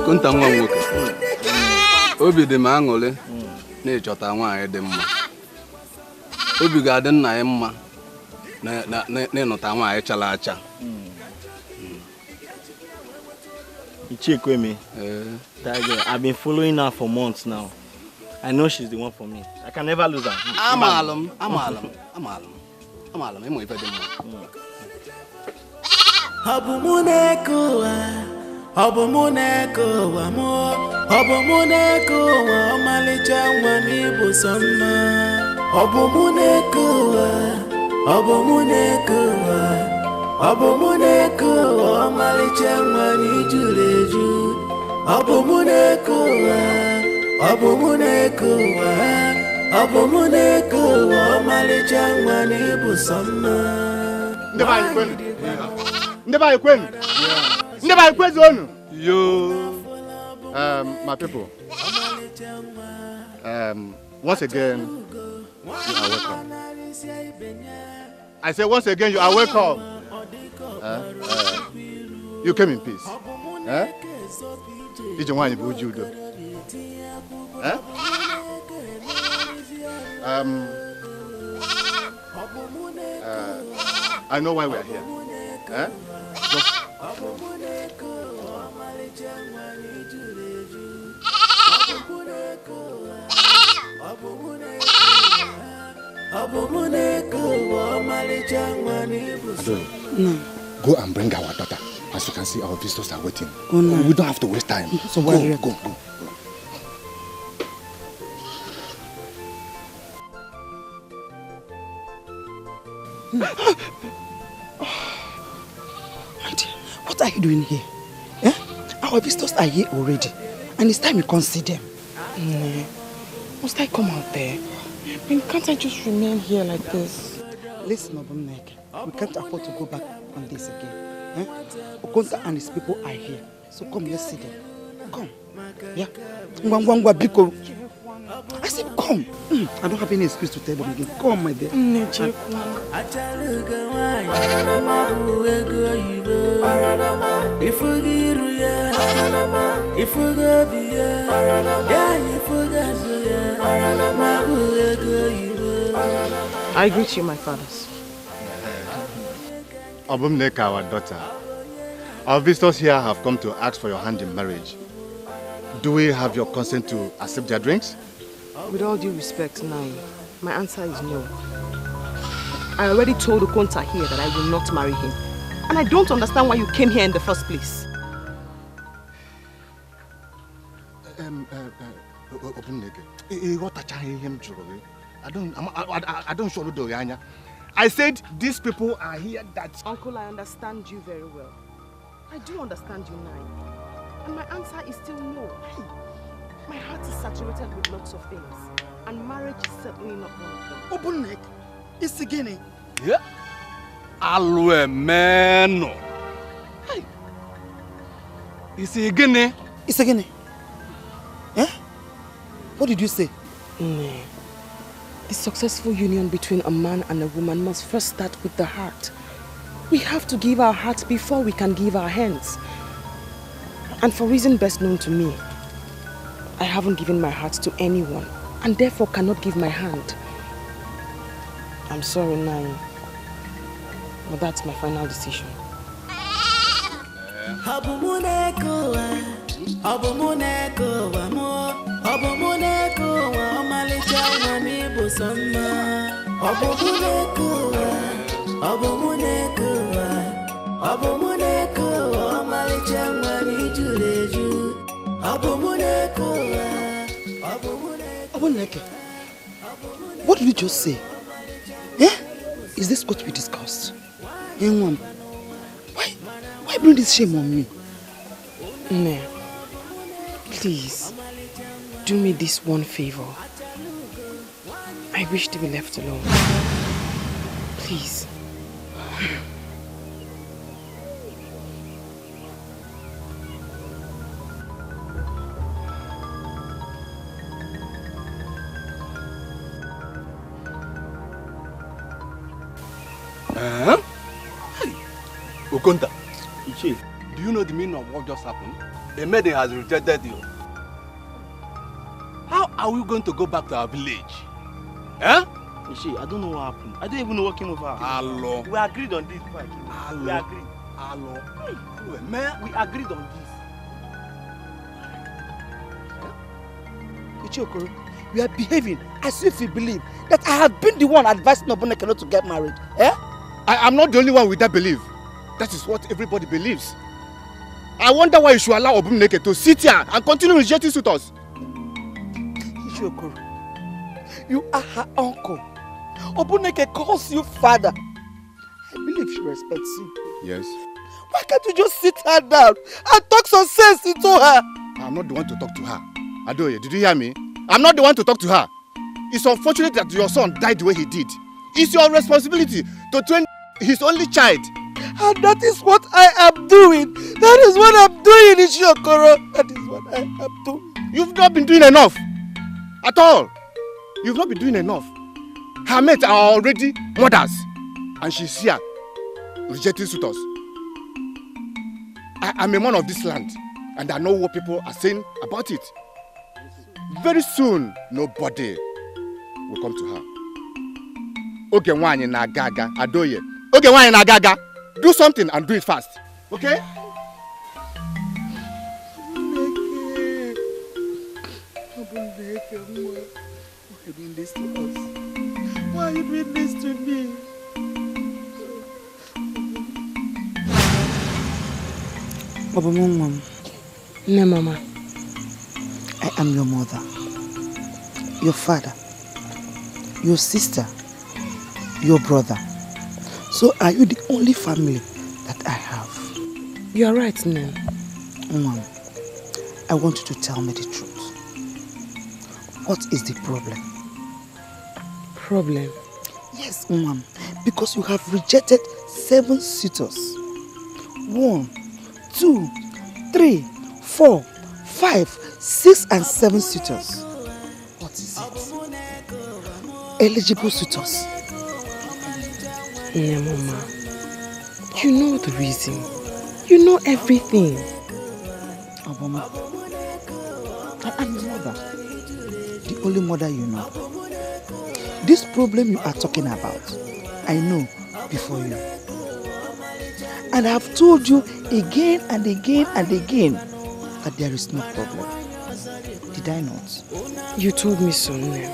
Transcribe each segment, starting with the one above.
Kunta nwa nwoke. Obi dị m aṅụrị na ịchọta nwaanyị dị mma. Obi ga-adị nna ya mma na ịnụta nwaanyị chara acha. Ichekweme. That girl, I've been following her for months now. I know she's the one for me. I can never lose her. Amalam. Emo ife dị mma. Yo, my people. Once again, you are welcome. I say once again, you are welcome. You came in peace. Did you want to do? I know why we are here. Go and bring our daughter. As you can see, our visitors are waiting. Oh, no. We don't have to waste time. So go. What are you doing here? Our visitors are here already, and it's time you can see them. Must I come out there? Can't I just remain here like this? Listen, Obumneke, we can't afford to go back on this again. Okonta and his people are here, so come, let's see them. Come. Yeah. I said, come. I don't have any excuse to tell them again. Come, my dear. I greet you, my fathers. Obumneke, our daughter. Our visitors here have come to ask for your hand in marriage. Do we have your consent to accept their drinks? With all due respect, Nai, my answer is no. I already told Okonta here that I will not marry him. And I don't understand why you came here in the first place. I said these people are here that... Uncle, I understand you very well. I do understand you, Nai. And my answer is still no. My heart is saturated with lots of things. And marriage is certainly not one of them. Obunek, it's the guinea. Yeah. Alwe meno. Hey. It's a guinea. It's a guinea. What did you say? A successful union between a man and a woman must first start with the heart. We have to give our hearts before we can give our hands. And for reason best known to me, I haven't given my heart to anyone and therefore cannot give my hand. I'm sorry, Nai, but that's my final decision. What did you just say? Is this what we discussed? Why bring this shame on me? Ne, please, do me this one favor. I wish to be left alone. Please. Okonta. Ichi. Do you know the meaning of what just happened? A maiden has rejected you. How are we going to go back to our village? Eh? Ishi, I don't know what happened. I don't even know what came over. Hello. We agreed on this before I came over. Hello. We agreed. Hello. Man, we agreed on this. Ichiokoro, you are behaving as if you believe that I have been the one advising Obuneke not to get married. Eh? I am not the only one with that belief. That is what everybody believes. I wonder why you should allow Obuneke to sit here and continue rejecting suitors. Ichiokoro, you are her uncle. Obuneke calls you father. I believe she respects you. Yes. Why can't you just sit her down and talk some sense into her? I'm not the one to talk to her. Adoye, did you hear me? I'm not the one to talk to her. It's unfortunate that your son died the way he did. It's your responsibility to train his only child. And that is what I am doing. That is what I'm doing, Ichiokoro. That is what I am doing. You've not been doing enough. At all. You've not been doing enough. Her mates are already mothers. And she's here, rejecting suitors. I'm a man of this land. And I know what people are saying about it. Very soon, nobody will come to her. Okay, wanye na gaga, Adoye. Okay, wanye na gaga. Do something and do it fast. Okay? Why are you doing this to us? Why are you doing this to me? Mom. No, Mama. I am your mother, your father, your sister, your brother. So are you the only family that I have? You are right, Nen. Mom, I want you to tell me the truth. What is the problem? Problem? Yes, Mom, because you have rejected 7 suitors. 1, 2, 3, 4, 5, 6 and 7 suitors. What is it? Eligible suitors. No, Mama. You know the reason. You know everything. Oh, Mama. I am your mother. The only mother you know. This problem you are talking about, I know before you. And I have told you again and again and again that there is no problem. Did I not? You told me so, Nen.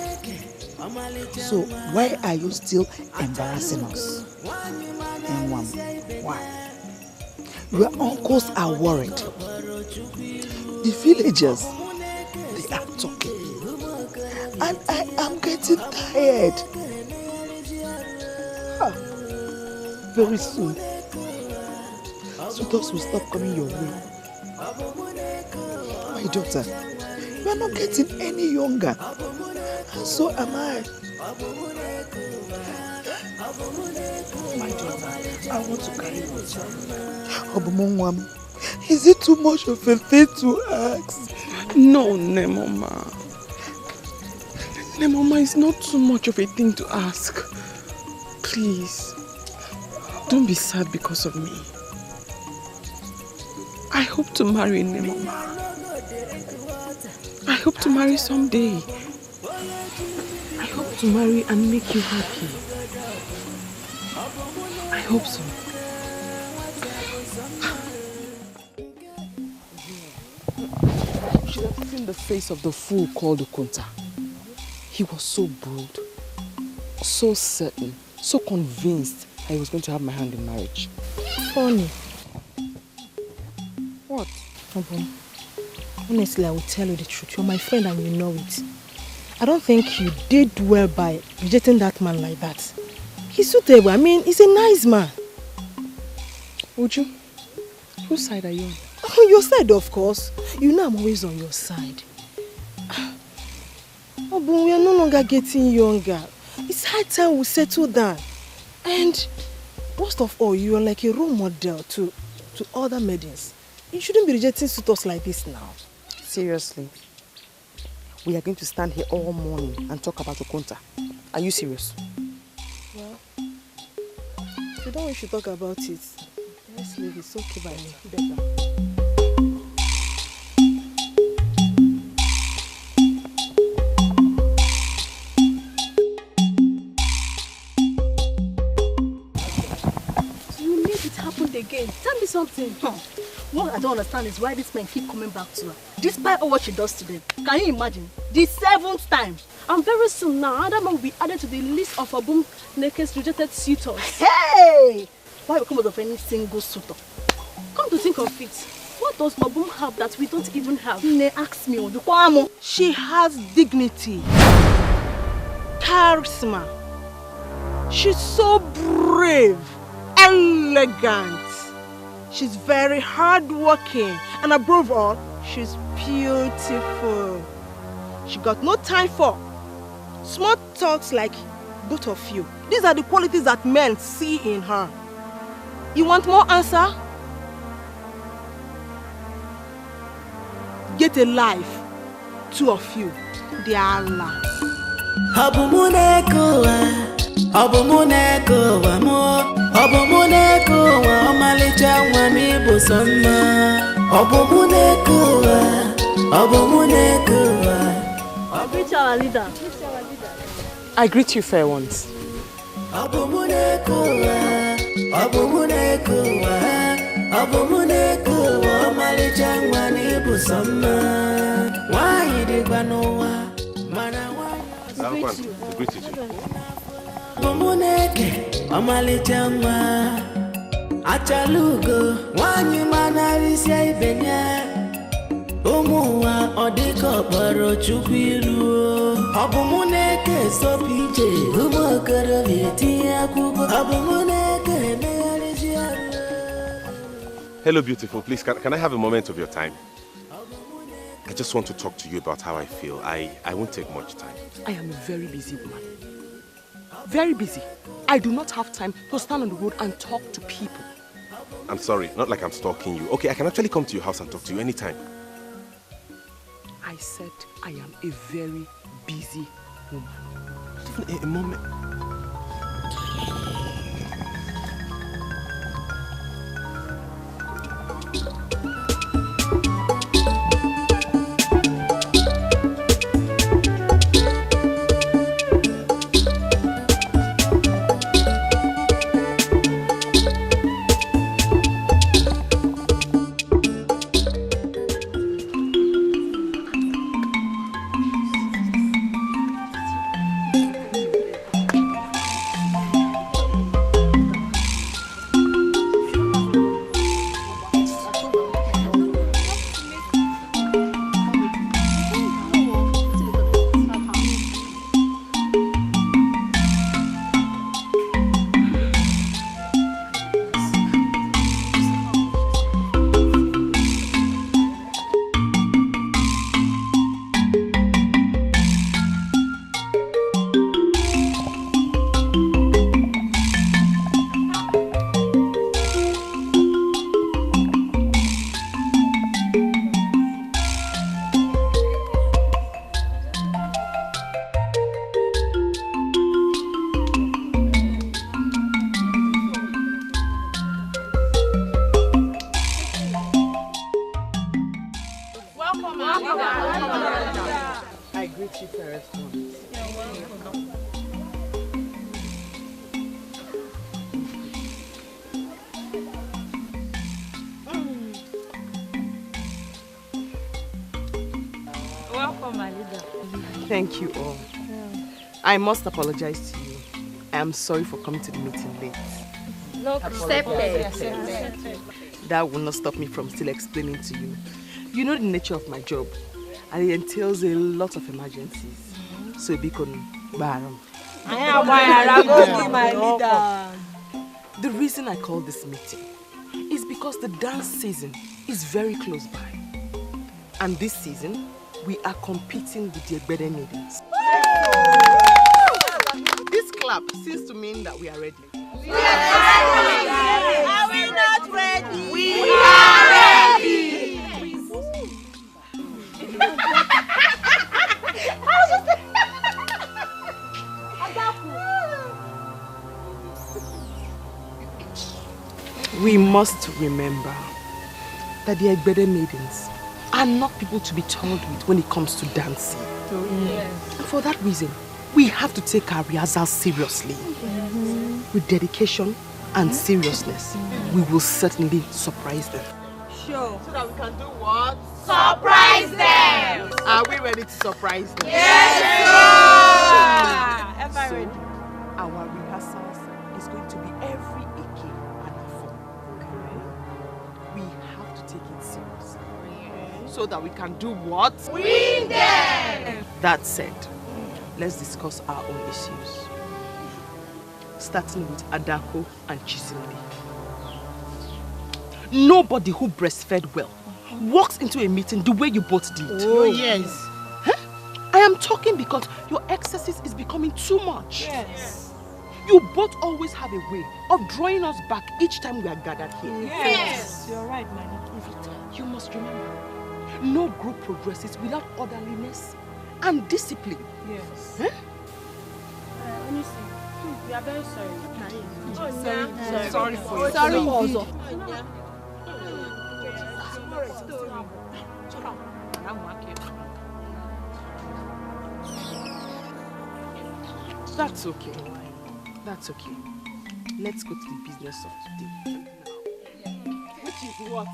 So why are you still embarrassing us? And one, why? Your uncles are worried. The villagers, they are talking. And I am getting tired. Very soon, suitors will stop coming your way. My daughter, you are not getting any younger. And so am I. My daughter, I want to carry your child. Obumongwam, is it too much of a thing to ask? No, Nemoma. Nemoma, it's not too much of a thing to ask. Please, don't be sad because of me. I hope to marry Nemoma. I hope to marry someday. I hope to marry and make you happy. I hope so. You should have seen the face of the fool called Okunta. He was so bold, so certain, so convinced that he was going to have my hand in marriage. Funny. What? Honestly, I will tell you the truth. You're my friend and you know it. I don't think you did well by rejecting that man like that. He's suitable. I mean, he's a nice man. Uju, whose side are you on? Oh, your side, of course. You know I'm always on your side. Oh, but we are no longer getting younger. It's high time we settle down. And most of all, you are like a role model to other maidens. You shouldn't be rejecting suitors like this now. Seriously. We are going to stand here all morning and talk about Okunta. Are you serious? Well, you don't wish to talk about it. Let's leave it. It's okay by me. Better. You made it happen again. Tell me something. What I don't understand is why these men keep coming back to her, despite all what she does to them. Can you imagine? The 7th time. And very soon now, another man will be added to the list of Obum Neke's rejected suitors. Hey! Why come out of any single suitor? Come to think of it, what does Obum have that we don't even have? They ask me, Odukwamo. She has dignity, charisma. She's so brave, elegant. She's very hardworking, and above all, she's beautiful. She got no time for small talks like both of you. These are the qualities that men see in her. You want more answer? Get a life, 2 of you. They are Allah. Greet our leader. I greet you fair ones. Achalugo, wanyi manarisia ibenya. Omuwa odiko baro chupiru. Obumuneke sopije, umokoro vieti akubo. Obumuneke mearisia. Hello, beautiful. Please, can I have a moment of your time? I just want to talk to you about how I feel. I won't take much time. I am a very busy woman. Very busy. I do not have time to stand on the road and talk to people. I'm sorry, not like I'm stalking you. Okay, I can actually come to your house and talk to you anytime. I said I am a very busy woman. A moment. Thank you all. I must apologize to you. I am sorry for coming to the meeting late. No, accepted. That will not stop me from still explaining to you. You know the nature of my job, and it entails a lot of emergencies. So be con baram. The reason I call this meeting is because the dance season is very close by. And this season, we are competing with the Egbede maidens. This clap seems to mean that we are ready. We are ready. Are we not ready? We are ready. We must remember that the Egbede maidens are not people to be told with when it comes to dancing. And for that reason, we have to take our rehearsals seriously. With dedication and seriousness, we will certainly surprise them. Sure. So that we can do what? Surprise them! Are we ready to surprise them? Yes, sir! So, ready? Our rehearsals is going to be every Eke and Afo. Okay? We have to take it seriously. So that we can do what? Win them! That said, let's discuss our own issues. Starting with Adako and Chisimdi. Nobody who breastfed well walks into a meeting the way you both did. Oh, yes. Huh? I am talking because your exercise is becoming too much. Yes. You both always have a way of drawing us back each time we are gathered here. Yes. You're right, man. You must remember, no group progresses without orderliness and discipline. Yes. Huh? Honestly, we are very sorry. Sorry for you. Sorry also. That's okay. That's okay. Let's go to the business of today. Which is what?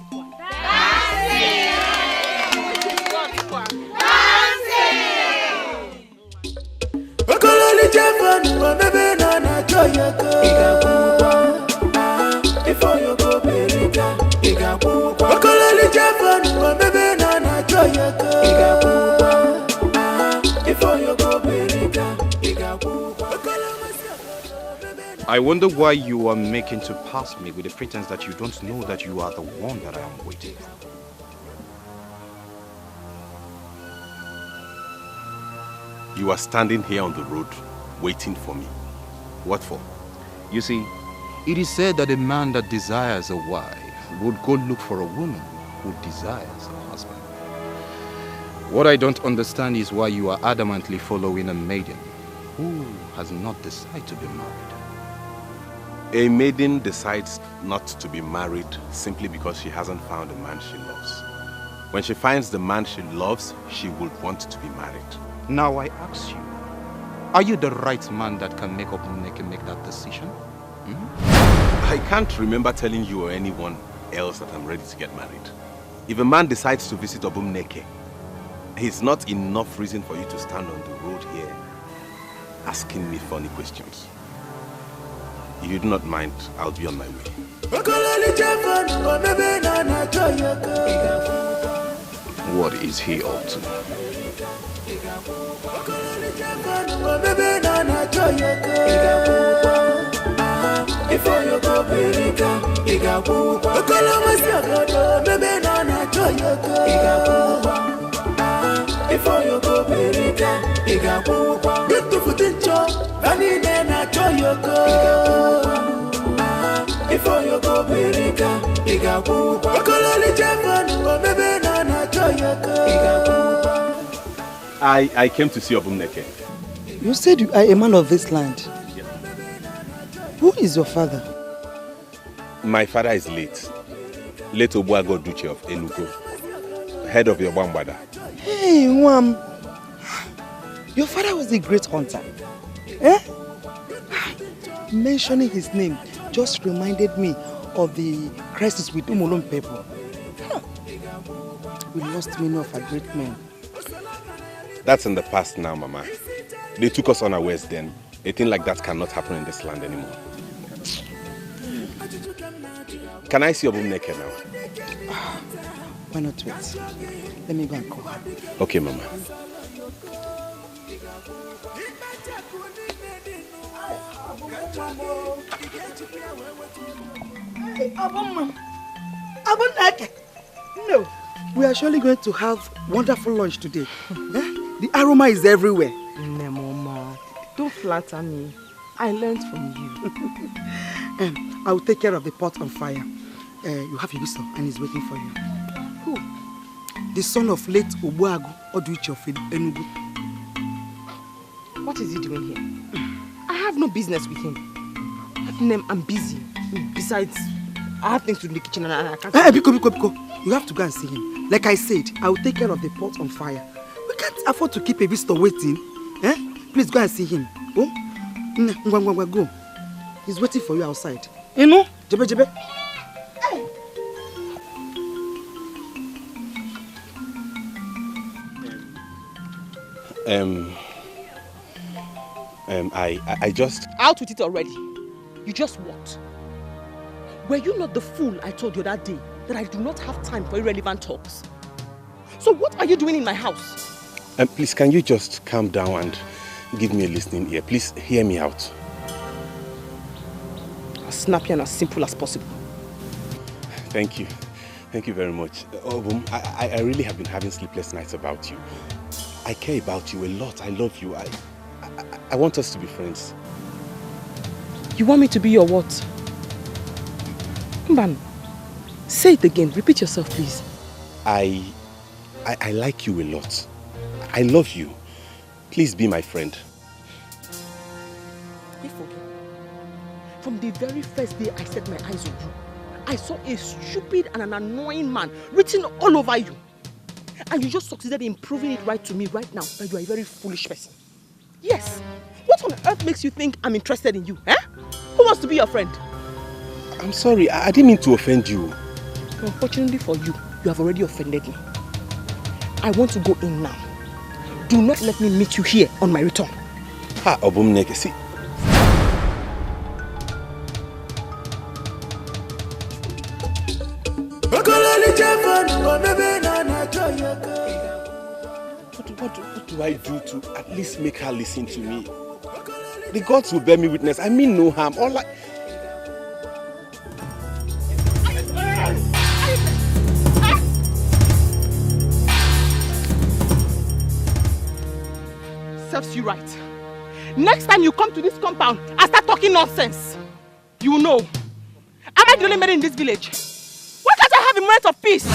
I wonder why you are making to pass me with the pretense that you don't know that you are the one that I am waiting for. You are standing here on the road, waiting for me. What for? You see, it is said that a man that desires a wife would go look for a woman who desires a husband. What I don't understand is why you are adamantly following a maiden who has not decided to be married. A maiden decides not to be married simply because she hasn't found a man she loves. When she finds the man she loves, she will want to be married. Now I ask you, are you the right man that can make that decision? I can't remember telling you or anyone else that I'm ready to get married. If a man decides to visit Obumneke, it's not enough reason for you to stand on the road here asking me funny questions. If you do not mind, I'll be on my way. What is he up to? I came to see Obumneke. You said you are a man of this land. Yes. Who is your father? My father is late. Late Obuago Duche of Enugu, head of your Bambada. Hey, Nwam. Your father was a great hunter. Eh? Mentioning his name just reminded me of the crisis with Umolon people. We lost many of our great men. That's in the past now, Mama. They took us unawares then. A thing like that cannot happen in this land anymore. Can I see Obumneke now? Why not wait? Let me go and call her. Okay, Mama. Obumneke! No, we are surely going to have wonderful lunch today. The aroma is everywhere. No, Mama. Don't flatter me. I learned from you. I will take care of the pot on fire. You have your whistle and he's waiting for you. Who? The son of late Obuagu Oduichi of Enugu. What is he doing here? I have no business with him. I'm busy. Besides, I have things to do in the kitchen and I can't... Biko. You have to go and see him. Like I said, I will take care of the pot on fire. We can't afford to keep a visitor waiting. Please go and see him. Oh? Go. He's waiting for you outside. You know? Jebe. I just... Out with it already. You just what? Were you not the fool I told you that day that I do not have time for irrelevant talks? So what are you doing in my house? Please, can you just calm down and give me a listening ear? Please hear me out. As snappy and as simple as possible. Thank you. Thank you very much. Obum, I really have been having sleepless nights about you. I care about you a lot. I love you. I want us to be friends. You want me to be your what? Mban, say it again. Repeat yourself, please. I like you a lot. I love you. Please be my friend. From the very first day I set my eyes on you, I saw a stupid and an annoying man written all over you. And you just succeeded in proving it right to me right now that you are a very foolish person. Yes. What on earth makes you think I'm interested in you? Who wants to be your friend? I'm sorry, I didn't mean to offend you. Unfortunately for you, you have already offended me. I want to go in now. Do not let me meet you here on my return. Obum Neke, see. What do I do to at least make her listen to me? The gods will bear me witness. I mean no harm. All I... Serves you right. Next time you come to this compound and start talking nonsense, you know. Am I the only man in this village? Why can't I have a moment of peace?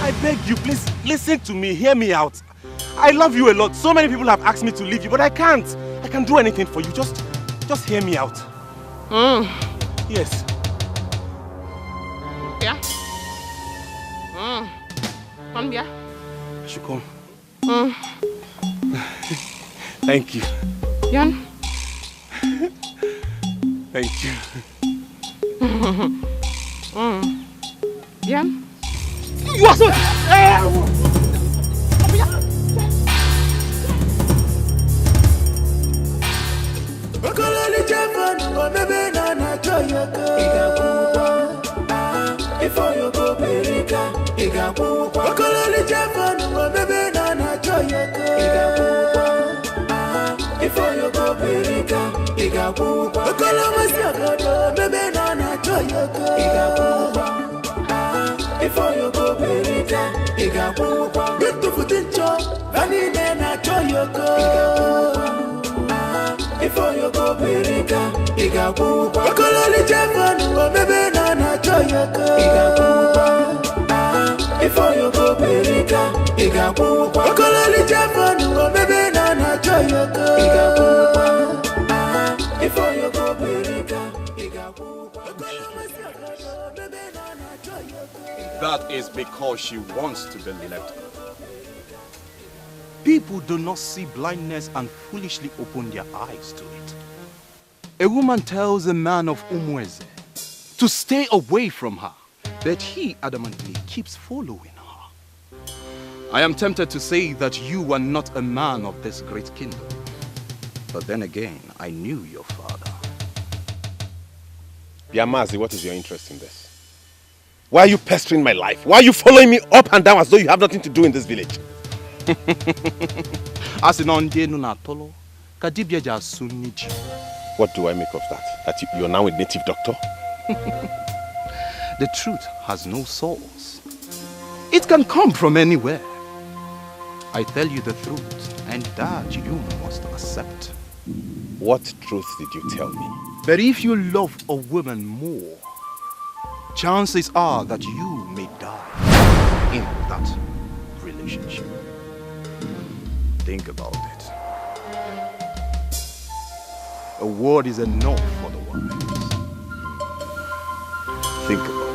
I beg you, please listen to me. Hear me out. I love you a lot. So many people have asked me to leave you, but I can't. I can't do anything for you. Just hear me out. Yes. Yeah? Come here. I should come. Thank you. Yan? Thank you. Yan? You are so... That is because she wants to be left. People do not see blindness and foolishly open their eyes to it. A woman tells a man of Umweze to stay away from her, but he adamantly keeps following her. I am tempted to say that you are not a man of this great kingdom. But then again, I knew your father. Yamazi, what is your interest in this? Why are you pestering my life? Why are you following me up and down as though you have nothing to do in this village? What do I make of that? That you're now a native doctor? The truth has no source. It can come from anywhere. I tell you the truth, and that you must accept. What truth did you tell me? But if you love a woman more, chances are that you may die in that relationship. Think about it. A word is enough for the wise. think about.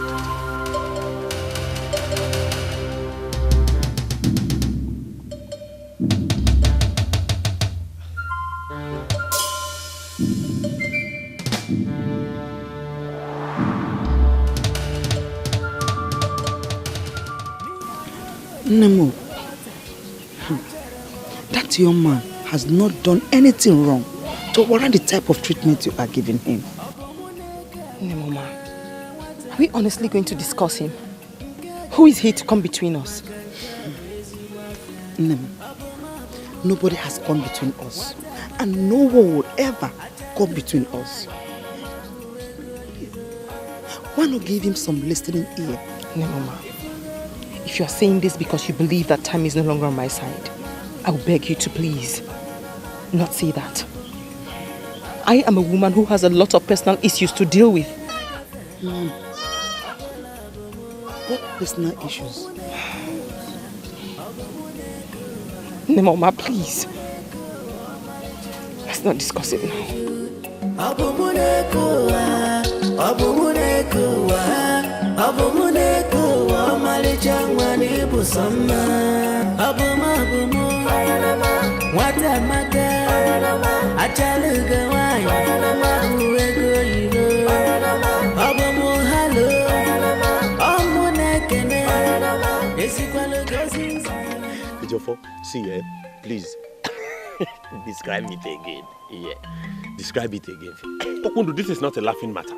Nemo, that young man has not done anything wrong to warrant the type of treatment you are giving him. Nemo, ma, are we honestly going to discuss him? Who is he to come between us? Nemo, nobody has come between us, and no one will ever come between us. Why not give him some listening ear? Nemo, ma, if you are saying this because you believe that time is no longer on my side, I will beg you to please not say that. I am a woman who has a lot of personal issues to deal with. What personal issues? Nemo, ma, please. Let's not discuss it now. See, please describe it again. Yeah, describe it again. Okundu, this is not a laughing matter.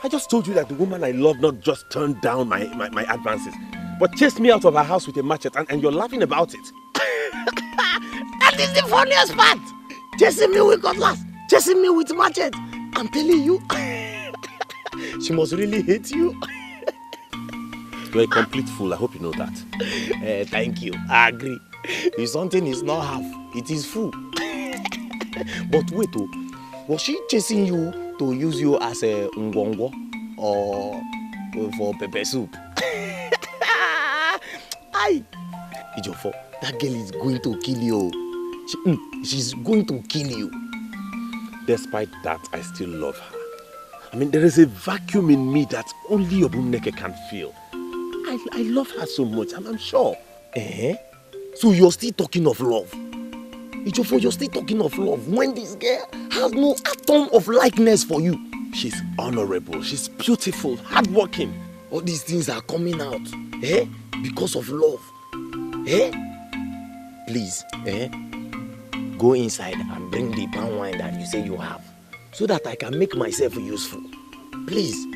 I just told you that the woman I love not just turned down my advances, but chased me out of her house with a machete, and you're laughing about it. That is the funniest part. Chasing me with cutlass, chasing me with machete. I'm telling you, she must really hate you. You're a complete fool. I hope you know that. Thank you. I agree. If something is not half, it is full. But wait, oh, was she chasing you to use you as a ngwongwo or for pepper soup? Aye. Ijofo, that girl is going to kill you. She's going to kill you. Despite that, I still love her. I mean, there is a vacuum in me that only Obumneke can feel. I love her so much, I'm sure. So you're still talking of love? Ijofo, you're still talking of love when this girl has no atom of likeness for you. She's honorable, she's beautiful, hardworking. All these things are coming out, because of love. Please, go inside and bring the palm wine that you say you have, so that I can make myself useful. Please,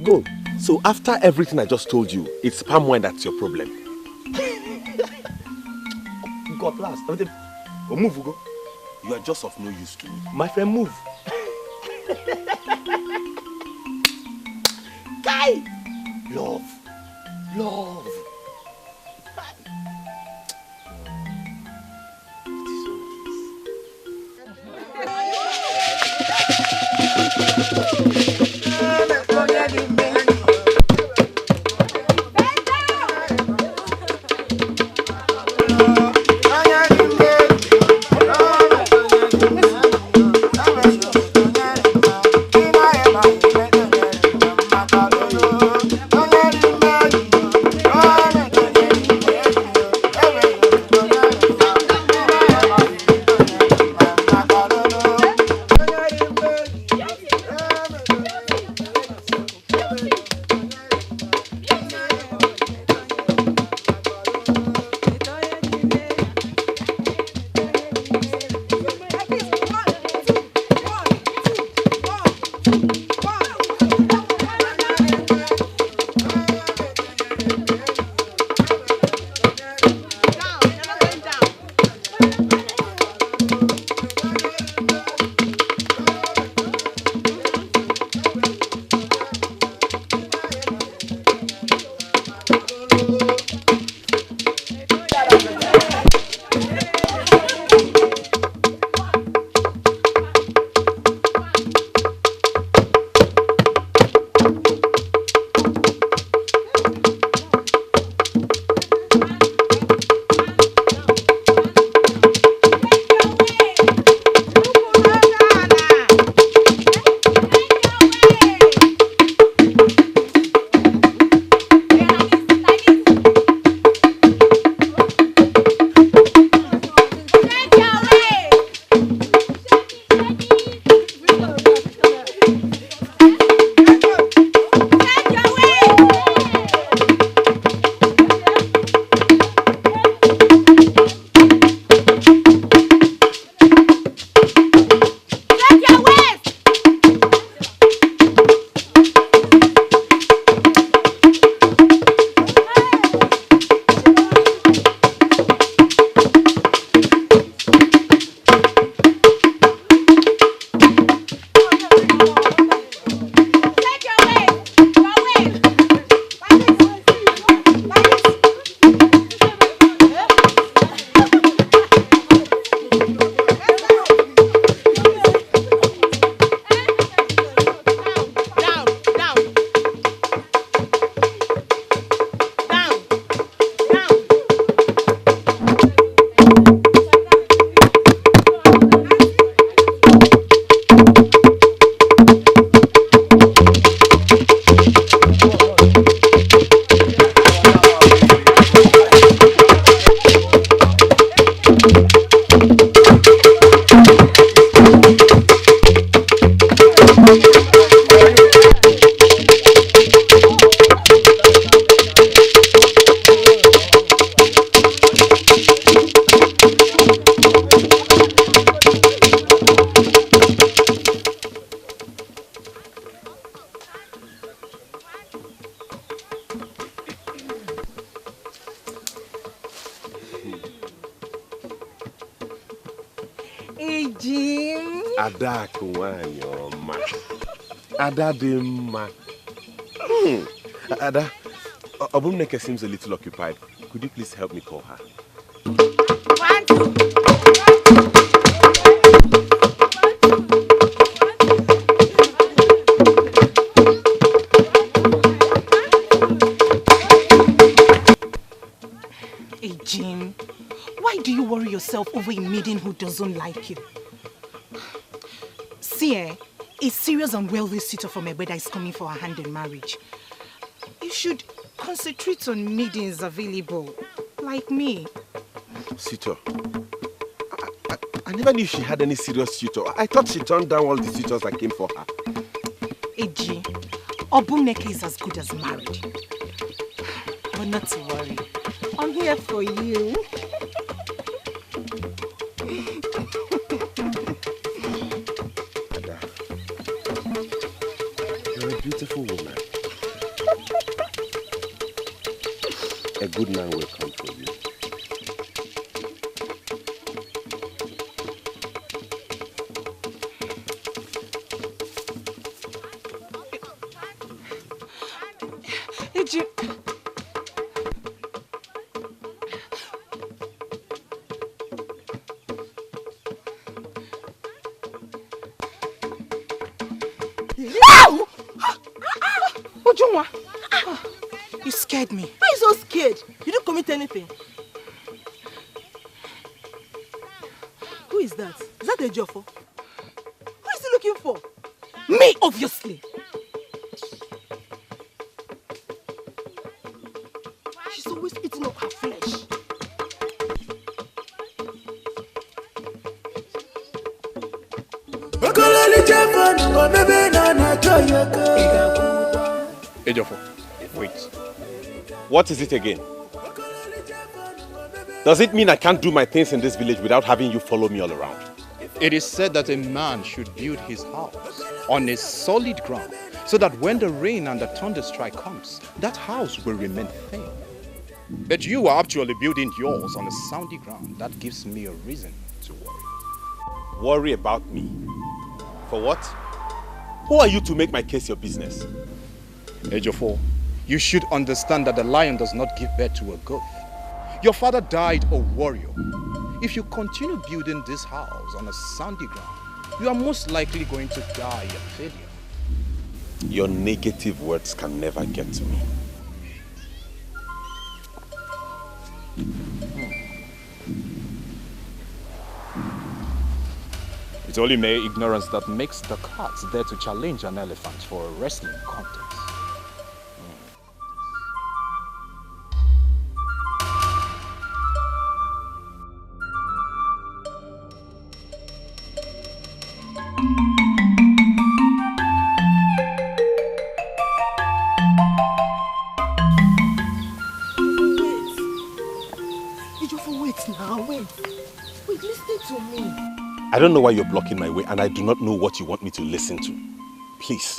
go. So after everything I just told you, it's palm wine that's your problem. God last. Move, go. You are just of no use to me. My friend, move. Kai! Love. Love. Hey, Jim. Ada Kuwanyoma. Ada Dimma. Ada, Obumneke seems a little occupied. Could you please help me call her? Hey, Jim. Why do you worry yourself over a maiden who doesn't like you? See, a serious and wealthy suitor from Ebeda is coming for her hand in marriage. You should concentrate on maidens available, like me. Suitor? I never knew she had any serious suitor. I thought she turned down all the suitors that came for her. Eji, Obumneke is as good as married. But not to worry. I'm here for you. Ada, you're a beautiful woman. A good man will come for you. Eji. Ujunwa, you scared me. Why are you so scared? You didn't commit anything. Who is that? Is that a Ejiofor? Who is he looking for? Me, obviously. She's always eating up her flesh. Ejiofor, wait. What is it again? Does it mean I can't do my things in this village without having you follow me all around? It is said that a man should build his house on a solid ground so that when the rain and the thunder strike comes, that house will remain firm. But you are actually building yours on a sandy ground. That gives me a reason to worry. Worry about me? For what? Who are you to make my case your business? Ejiofor, you should understand that the lion does not give birth to a goat. Your father died a warrior. If you continue building this house on a sandy ground, you are most likely going to die a failure. Your negative words can never get to me. It's only mere ignorance that makes the cats dare to challenge an elephant for a wrestling contest. I don't know why you're blocking my way, and I do not know what you want me to listen to. Please,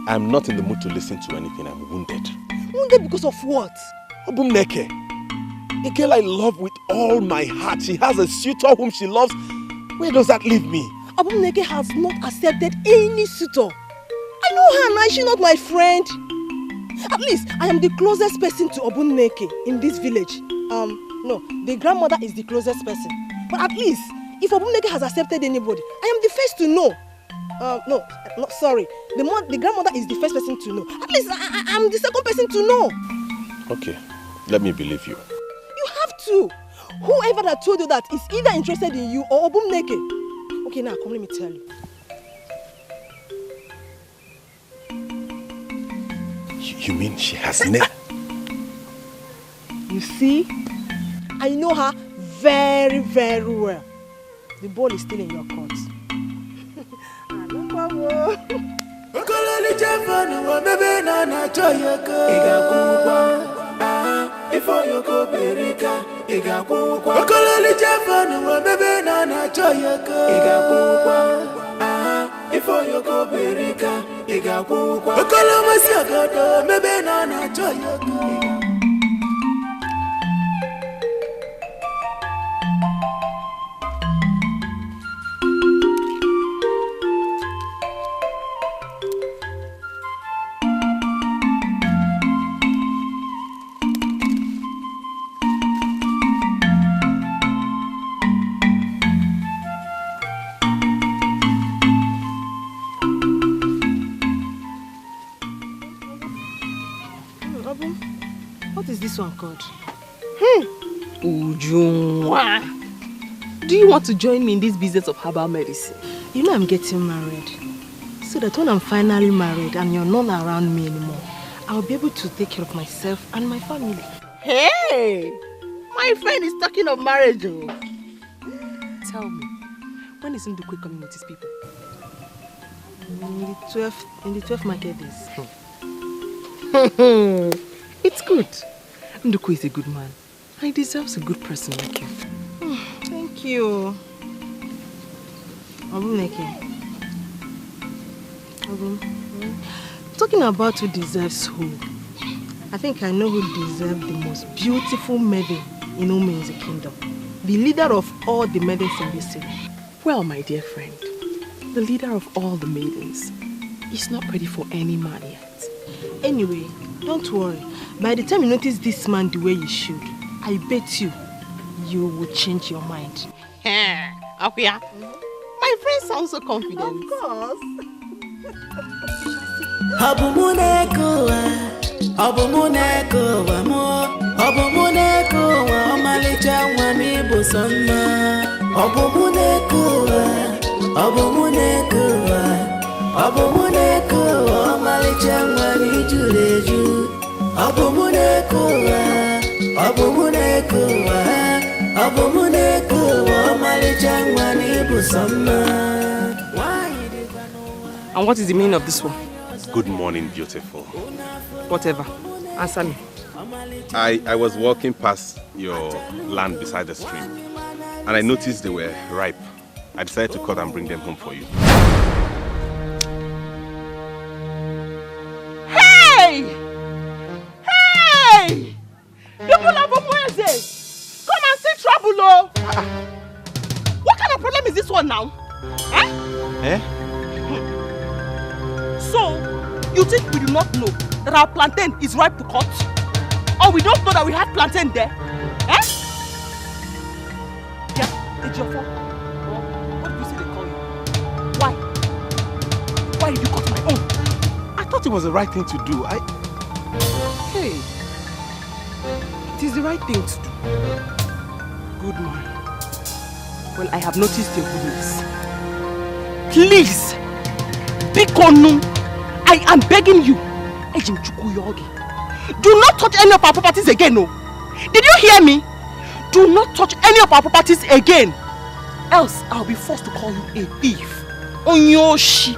I'm not in the mood to listen to anything. I'm wounded. Wounded because of what? Obumneke, a girl I love with all my heart. She has a suitor whom she loves. Where does that leave me? Obumneke has not accepted any suitor. I know her now. Is she not my friend? At least I am the closest person to Obumneke in this village. No, the grandmother is the closest person. But at least, if Obumneke has accepted anybody, I am the first to know. No, sorry. The grandmother is the first person to know. At least I'm the second person to know. Okay, let me believe you. You have to. Whoever that told you that is either interested in you or Obumneke. Okay, now come, let me tell you. You mean she has never? You see, I know her very, very well. The ball is still in your court. What is this one called? Ujunwa. Do you want to join me in this business of herbal medicine? You know I'm getting married. So that when I'm finally married and you're not around me anymore, I'll be able to take care of myself and my family. Hey! My friend is talking of marriage. Oh. Tell me, when is Ndukwe coming with his people? In the 12th market days. It's good. Ndukwe is a good man. And he deserves a good person like you. Thank you. Talking about who deserves who, I think I know who deserves the most beautiful maiden in Umen's kingdom. The leader of all the maidens in this city. Well, my dear friend, the leader of all the maidens is not ready for any man yet. Anyway, don't worry. By the time you notice this man the way you should, I bet you will change your mind. Akuya, my friend sounds so confident. Of course. And what is the meaning of this one? Good morning, beautiful. Whatever. Answer me. I was walking past your land beside the stream and I noticed they were ripe. I decided to cut and bring them home for you. Hey! Hey! People of Omueze! Come and see trouble, oh! What kind of problem is this one now? Eh? So, you think we do not know that our plantain is ripe to cut? Or we don't know that we have plantain there? Eh? Yeah, it's your fault. What do you say they call you? Why? Why did you cut my own? I thought it was the right thing to do. Hey, it is the right thing to do. Good man. Well, I have noticed your goodness. Please, Bikonu, I am begging you, do not touch any of our properties again, no. Did you hear me? Do not touch any of our properties again. Else, I'll be forced to call you a thief. Onyoshi.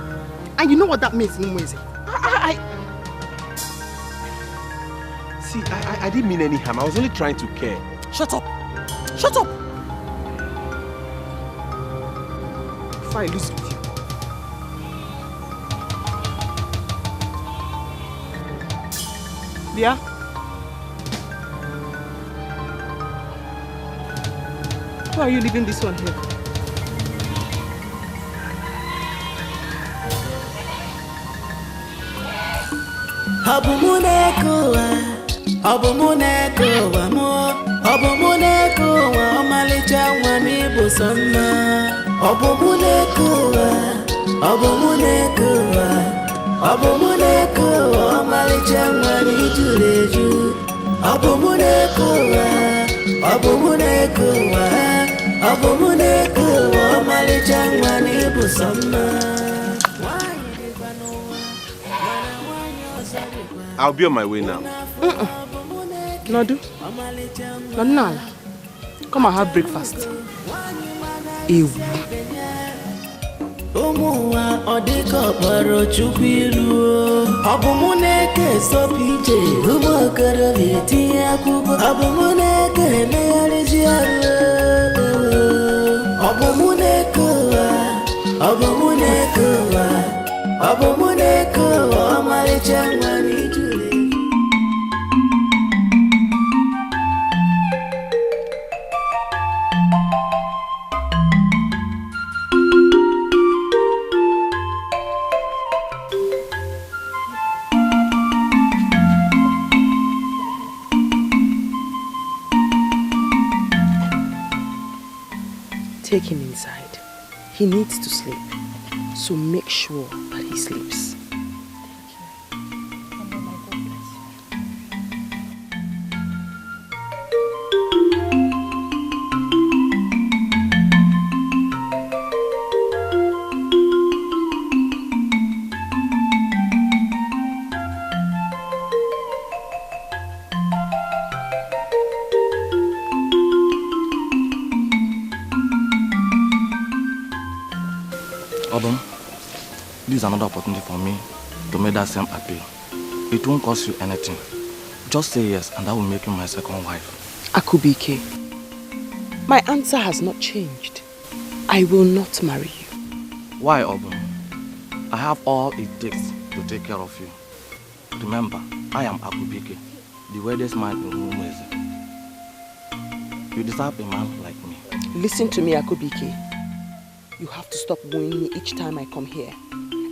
And you know what that means, Numweze? See, I didn't mean any harm. I was only trying to care. Shut up. Shut up. Before I lose with you. Yeah? Why are you leaving this one here? I'll be on my way now. Nodu. Nonala. Come and have breakfast. Ew. Omuwa odiko baro chupiru Abumuneke sopije Umo kara viti akubo Abumuneke meyariziaru Abumuneke wa Malichangwani jule. Take him inside. He needs to sleep. So make sure that he sleeps. Obum, this is another opportunity for me to make that same appeal. It won't cost you anything. Just say yes and that will make you my second wife. Akubike, my answer has not changed. I will not marry you. Why, Obum? I have all it takes to take care of you. Remember, I am Akubike, the weirdest man in Umweze. You deserve a man like me. Listen to me, Akubike. You have to stop wooing me each time I come here.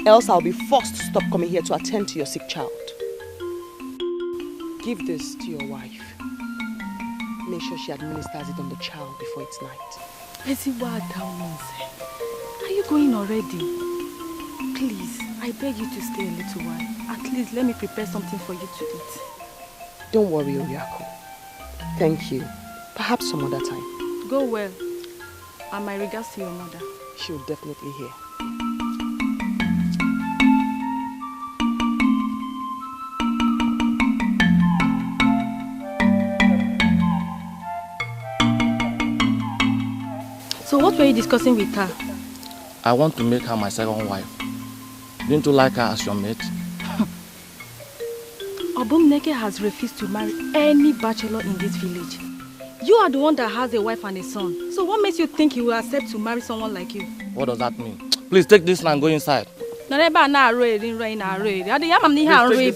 Else I'll be forced to stop coming here to attend to your sick child. Give this to your wife. Make sure she administers it on the child before it's night. Are you going already? Please, I beg you to stay a little while. At least let me prepare something for you to eat. Don't worry, Oriako. Thank you. Perhaps some other time. Go well. And my regards to your mother. She'll definitely hear. So what were you discussing with her? I want to make her my second wife. Didn't you like her as your mate? Obumneke has refused to marry any bachelor in this village. You are the one that has a wife and a son. So what makes you think he will accept to marry someone like you? What does that mean? Please take this and go inside. Please take this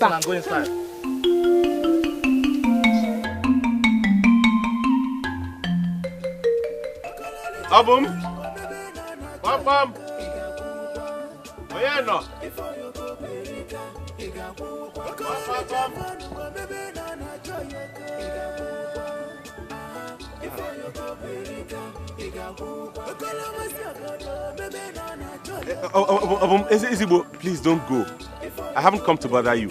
and go inside. Obum! Bam! Oh yeah, no. Ezigbo, please don't go. I haven't come to bother you.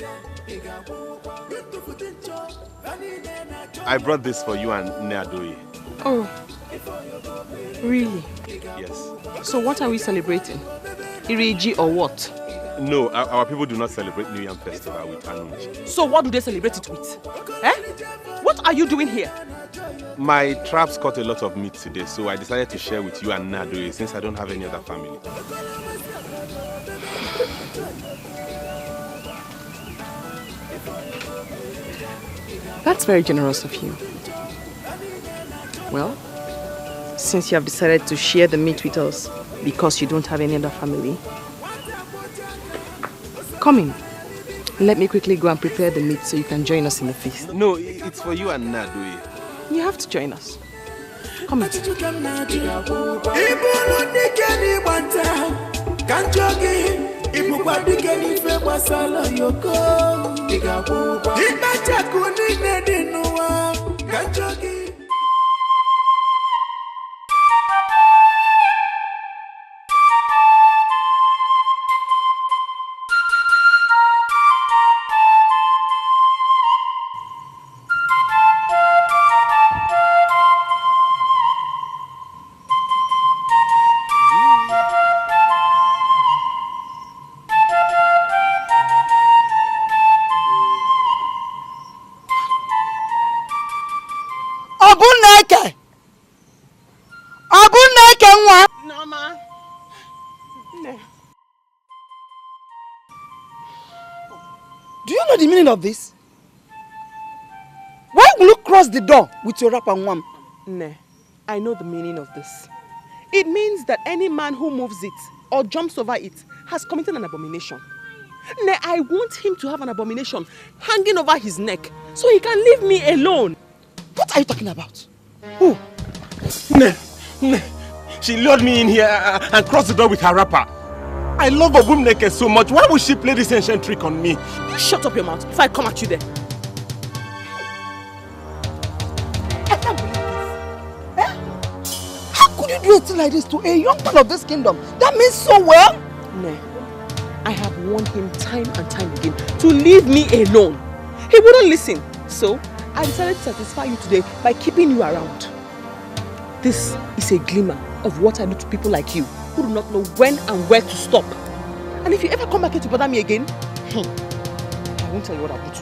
I brought this for you and Neadoye. Oh, really? Yes. So what are we celebrating? Iriji or what? No, our people do not celebrate New Yam Festival with Anunji. So what do they celebrate it with? Eh? What are you doing here? My traps caught a lot of meat today, so I decided to share with you and Nadoye since I don't have any other family. That's very generous of you. Well, since you have decided to share the meat with us because you don't have any other family, come in. Let me quickly go and prepare the meat so you can join us in the feast. No, it's for you and Nadoye. You have to join us. Come in. Do you know the meaning of this? Why will you cross the door with your wrapper one? Nah, I know the meaning of this. It means that any man who moves it or jumps over it has committed an abomination. Nah, I want him to have an abomination hanging over his neck so he can leave me alone. What are you talking about? Who? Nah. She lured me in here and crossed the door with her wrapper. I love Obumneke so much. Why would she play this ancient trick on me? You shut up your mouth if I come at you there. I can't believe this. Eh? How could you do a thing like this to a young man of this kingdom? That means so well. Nah, I have warned him time and time again to leave me alone. He wouldn't listen. So, I decided to satisfy you today by keeping you around. This is a glimmer of what I do to people like you who do not know when and where to stop. And if you ever come back here to bother me again, I won't tell you what I'll do to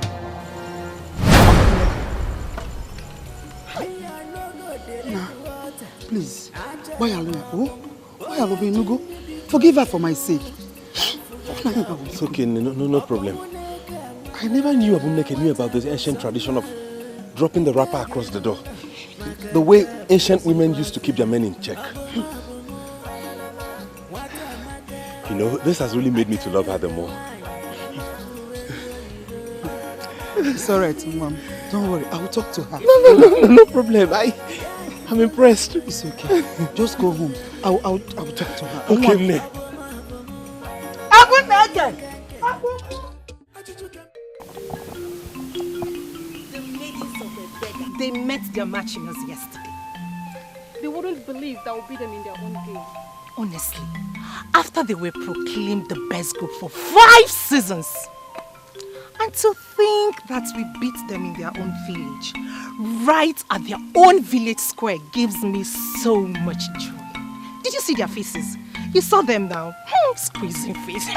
you. Nah, please. Why are you? Why are you? Forgive her for my sake. It's okay, no problem. I never knew Obumneke knew about this ancient tradition of dropping the wrapper across the door. The way ancient women used to keep their men in check. You know, this has really made me to love her the more. It's alright, Mom. Don't worry, I will talk to her. No problem. I'm impressed. It's okay. Just go home. I will talk to her. Okay, Nne. They met their matchingers yesterday. They wouldn't believe that would beat them in their own game. Honestly, after they were proclaimed the best group for 5 seasons, and to think that we beat them in their own village, right at their own village square, gives me so much joy. Did you see their faces? You saw them now, squeezing face.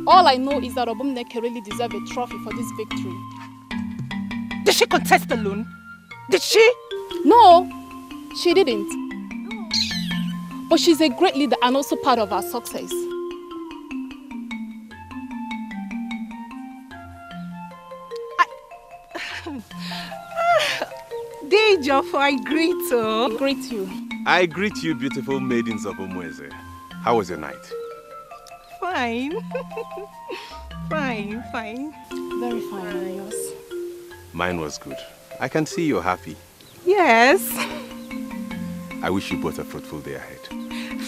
All I know is that Obumneke really deserved a trophy for this victory. Did she contest alone? Did she? No, she didn't. But she's a great leader and also part of our success. Dejof, I greet you. I greet you. I greet you, beautiful maidens of Umueze. How was your night? Fine. Fine. Very fine, and yours? Mine was good. I can see you're happy. Yes. I wish you both a fruitful day ahead.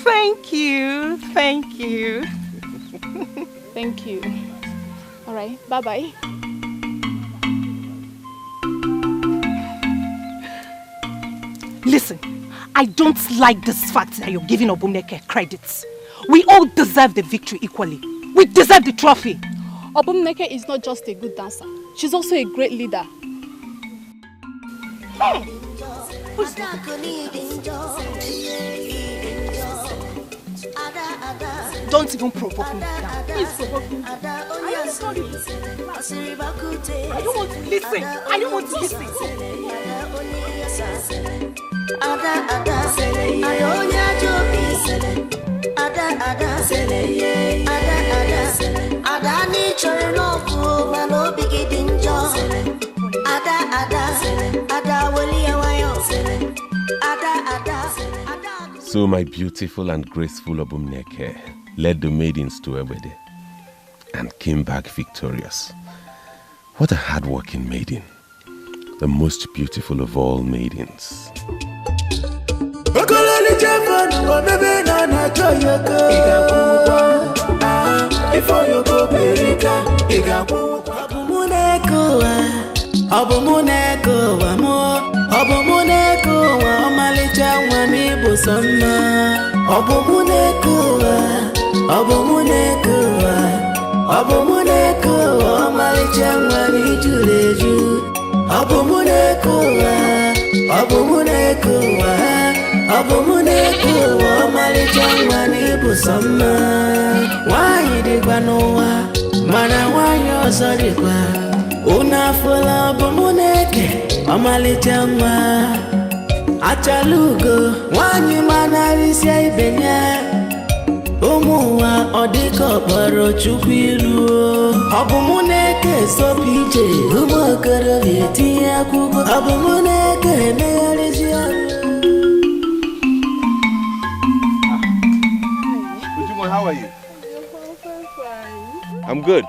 Thank you. Thank you. All right, bye-bye. Listen, I don't like this fact that you're giving Obumneke credits. We all deserve the victory equally. We deserve the trophy. Obumneke is not just a good dancer. She's also a great leader. Don't even provoke me now. Please provoke me. I don't want to listen. So my beautiful and graceful Obumneke led the maidens to Ebede and came back victorious. What a hard-working maiden. The most beautiful of all maidens. Achalugo, wanyi manarisia ibenya Omuwa odiko baro chukwiru Obumneke sopije Umokara vieti yakubo Obumneke meyarizia How are you? I'm good.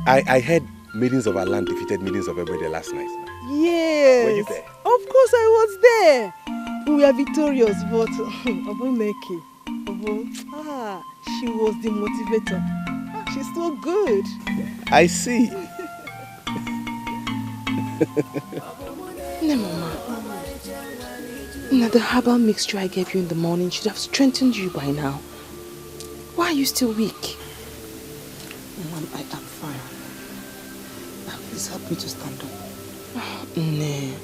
I heard maidens of our land defeated maidens of Ebede last night. Yes. Were you there? Of course I was there. We were victorious, but Obumneke, she was the motivator. She's so good. I see. No, Mama. Now, the herbal mixture I gave you in the morning should have strengthened you by now. Why are you still weak? Mom, I am fine. Now, please help me to stand up. No.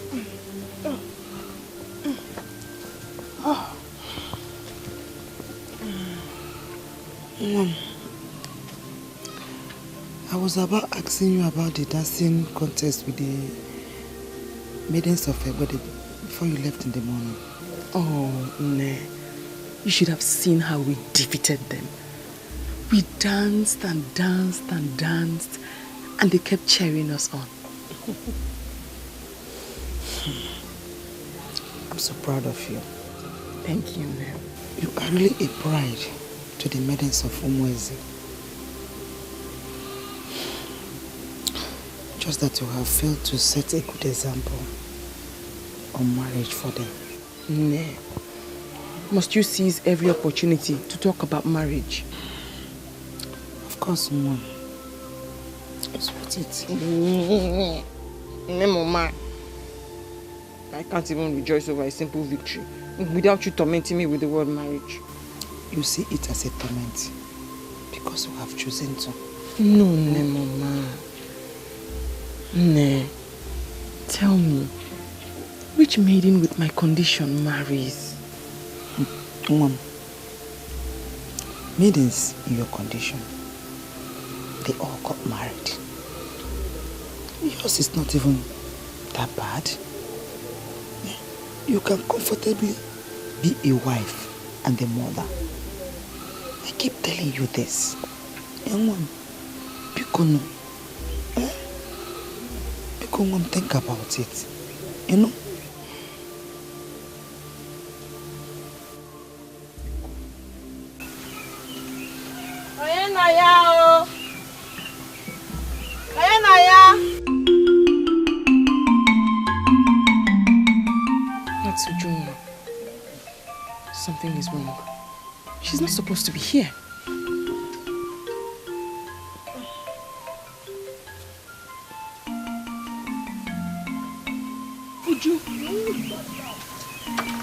Mom, I was about asking you about the dancing contest with the maidens of Ebede before you left in the morning. Oh, no. You should have seen how we defeated them. We danced and danced and danced, and they kept cheering us on. I'm so proud of you. Thank you, ma'am. You are really a pride to the maidens of Umueze. Just that you have failed to set a good example on marriage for them. Nay. Must you seize every opportunity to talk about marriage? Of course, Mom. It's worth it. Mama, I can't even rejoice over a simple victory without you tormenting me with the word marriage. You see it as a torment because you have chosen to. No, Mama. Ne, tell me, which maiden with my condition marries? Mom, maidens in your condition, they all got married. Yours is not even that bad. You can comfortably be a wife and a mother. I keep telling you this. Mom, Pikono, Mom, think about it. You know? That's Ujunwa. Something is wrong. She's not supposed to be here.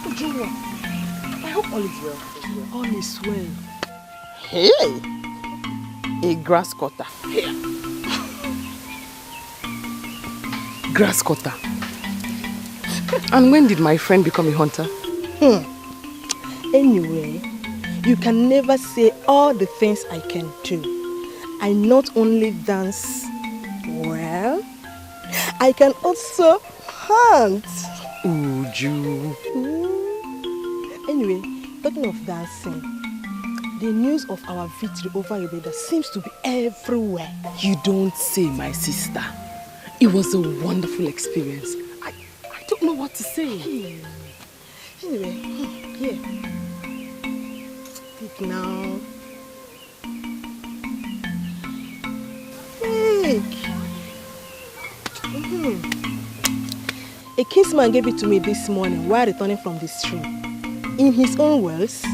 Ujunwa, I hope all is well. All is well. Hey! A grass cutter. Here. Grass cutter. And when did my friend become a hunter? Anyway, you can never say all the things I can do. I not only dance well, I can also hunt. Uju. Anyway, talking of dancing, the news of our victory over Ibeda seems to be everywhere. You don't say, my sister. It was a wonderful experience. I don't know what to say. Anyway, here. Take now. Take. A kinsman gave it to me this morning while returning from the stream. In his own words,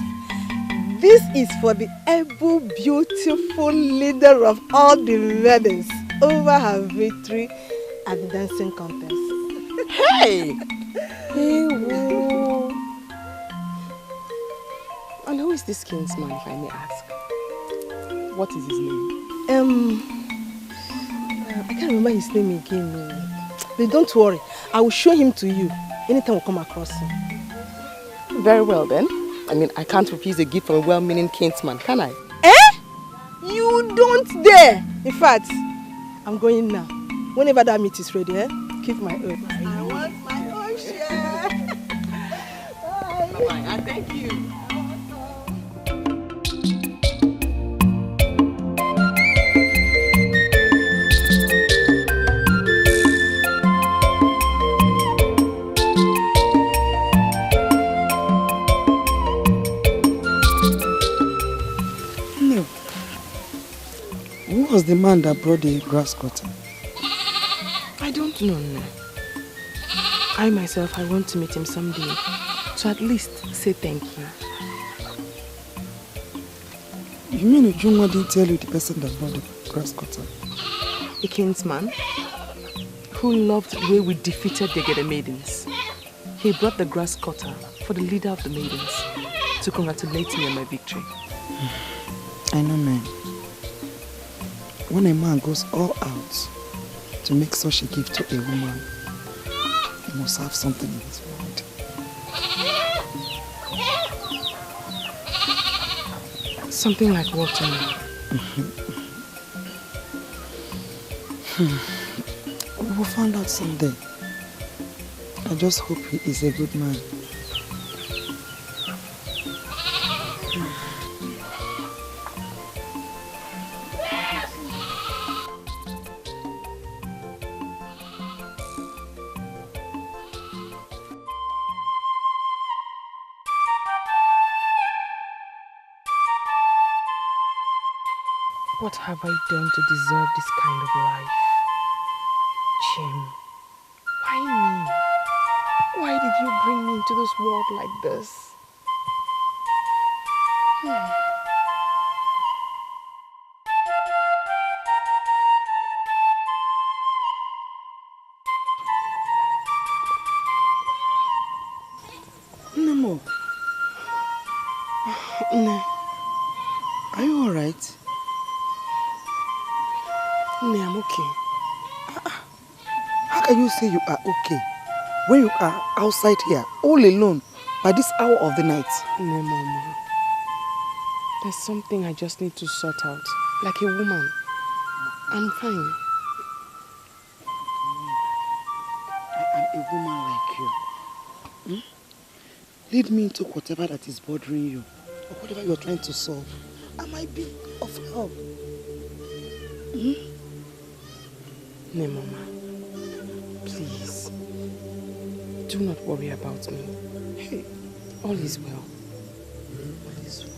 this is for the ever beautiful leader of all the maidens over her victory at the dancing contest. Hey! Hey, whoa. And who is this kinsman, if I may ask? What is his name? I can't remember his name again. But don't worry, I will show him to you anytime we come across him. Very well then. I mean, I can't refuse a gift from a well-meaning kinsman, can I? Eh? You don't dare! In fact, I'm going now. Whenever that meat is ready, keep my own. I want my own share. Bye-bye, and thank you. Who was the man that brought the grass cutter? I don't know. No. I myself, I want to meet him someday. So at least say thank you. You mean Ujunwa didn't tell you the person that brought the grass cutter? A kinsman who loved the way we defeated the Dikeh maidens. He brought the grass cutter for the leader of the maidens to congratulate me on my victory. I know, man. When a man goes all out to make such a gift to a woman, he must have something in his mind. Something like what? We will find out someday. I just hope he is a good man. What have I done to deserve this kind of life? Jim, why me? Why did you bring me into this world like this? Nemo. Ne, are you alright? Ne, I'm okay. How can you say you are okay when you are outside here, all alone, by this hour of the night? Ne, Mama. There's something I just need to sort out. Like a woman. I'm fine. I am a woman like you. Lead me into whatever that is bothering you, or whatever you're trying to solve. I might be of help. Ne, Mama. Please. Do not worry about me. Hey. All is well. All is well.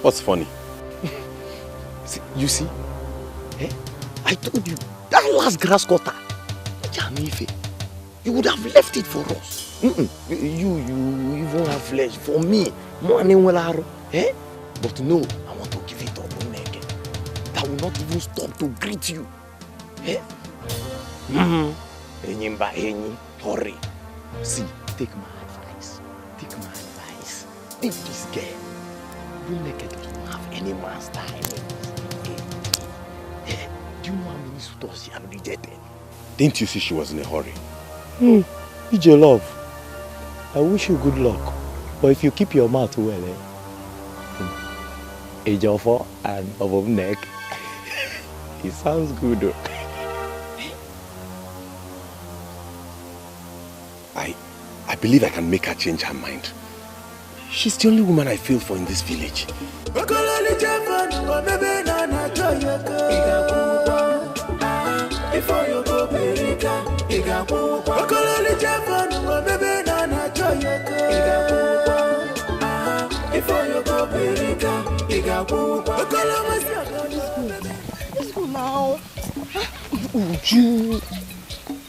What's funny? You see? Eh? I told you, that last grass cutter, you would have left it for us. You even have flesh for me. Eh? But no, I want to give it up. That will not even stop to greet you. Eh? Hurry. See, take my advice. Leave this girl. Naked doesn't have any man's time. Do you know how many suitors she had rejected? Didn't you see she was in a hurry? It's your love. I wish you good luck. But if you keep your mouth well, age of and above neck, it sounds good though. I believe I can make her change her mind. She's the only woman I feel for in this village. Let's go now. Uju.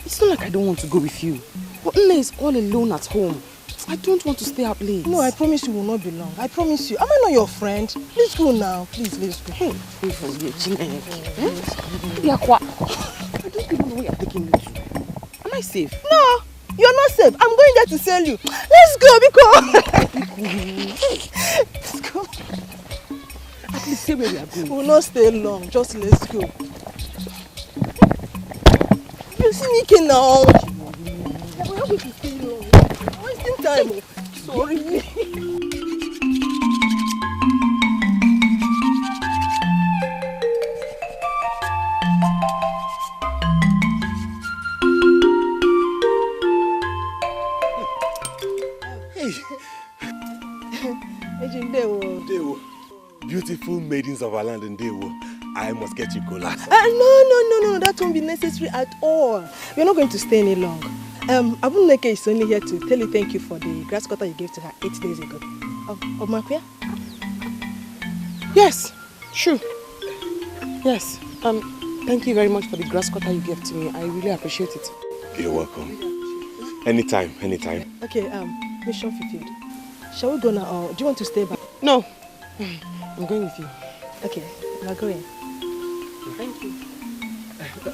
It's not like I don't want to go with you. But Nne is all alone at home. I don't want to stay up late. No, I promise you will not be long. I promise you. Am I not your friend? Let's go now. Please, let's go. Hey, wait for you, Yakwa. I don't even know where you're taking me to. Am I safe? No, you're not safe. I'm going there to sell you. Let's go, because... Let's go. At least say where we are going. We will not stay long. Just let's go. You see Nike now. We're not going to stay long. I'm wasting time. Sorry. Beautiful maidens of our land in Dewo, I must get you cola. No, that won't be necessary at all. We're not going to stay any long. Abuneke is only here to tell you thank you for the grass cutter you gave to her 8 days ago. Of Makuya? Yes, sure. Yes. Thank you very much for the grass cutter you gave to me. I really appreciate it. You're welcome. Anytime. Okay, mission fulfilled. Shall we go now, or do you want to stay back? No. I'm going with you. Okay, now go in. Thank you.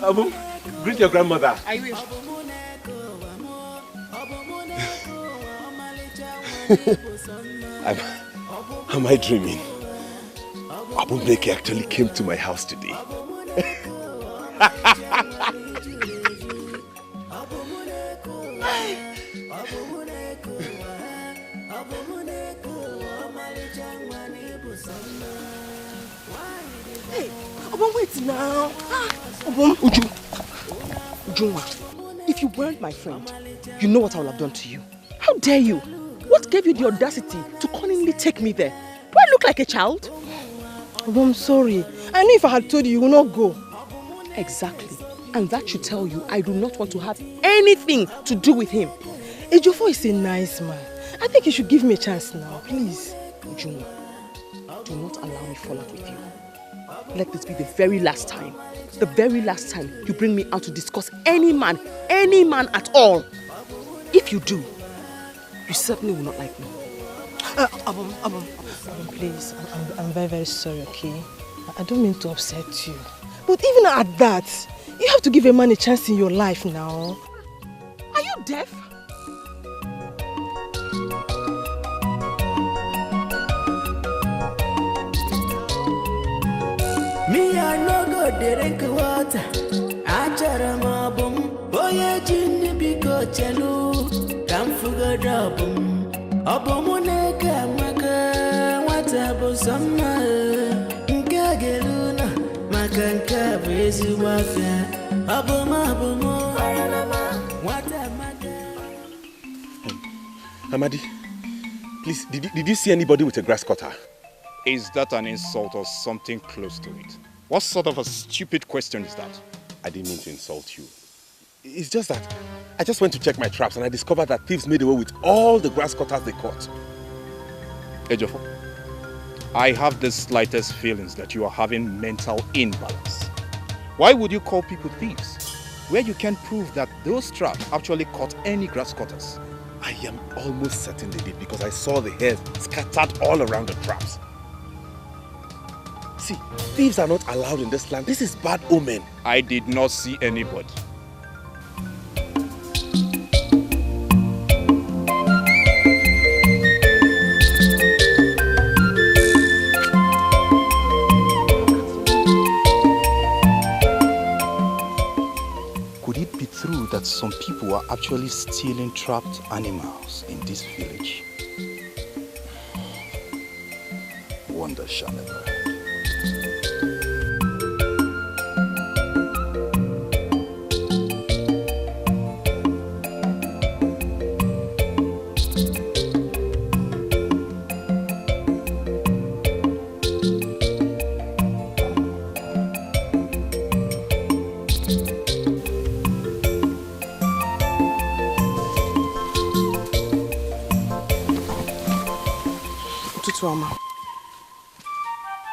Abu, greet your grandmother. I will. Am I dreaming? Abumneke actually came to my house today. Hey, Obum, wait now. Obum, Ujunwa, if you weren't my friend, you know what I would have done to you. How dare you? What gave you the audacity to cunningly take me there? Do I look like a child? Obum, I'm sorry. I knew if I had told you, you would not go. Exactly. And that should tell you I do not want to have anything to do with him. Ejiofor is a nice man. I think you should give me a chance now, please. Ujunwa, do not allow me fall out with you. Let this be the very last time you bring me out to discuss any man at all. If you do, you certainly will not like me. Abum, please, I'm very, very sorry, okay? I don't mean to upset you. But even at that, you have to give a man a chance in your life now. Are you deaf? Me, I no go drink water. Achara mabum, boye jini biko chelu. Come fuga drabum, abumuneka maka. Watabu sama, nkageluna, makanka bezi wafia. Abumu, Amadi, please, did you see anybody with a grass cutter? Is that an insult or something close to it? What sort of a stupid question is that? I didn't mean to insult you. It's just that I just went to check my traps and I discovered that thieves made away with all the grass cutters they caught. Ejiofor, I have the slightest feelings that you are having mental imbalance. Why would you call people thieves, where you can't prove that those traps actually caught any grass cutters? I am almost certain they did because I saw the hairs scattered all around the traps. See, thieves are not allowed in this land. This is bad omen. I did not see anybody. Could it be true that some people are actually stealing trapped animals in this village? Wonder shall never end.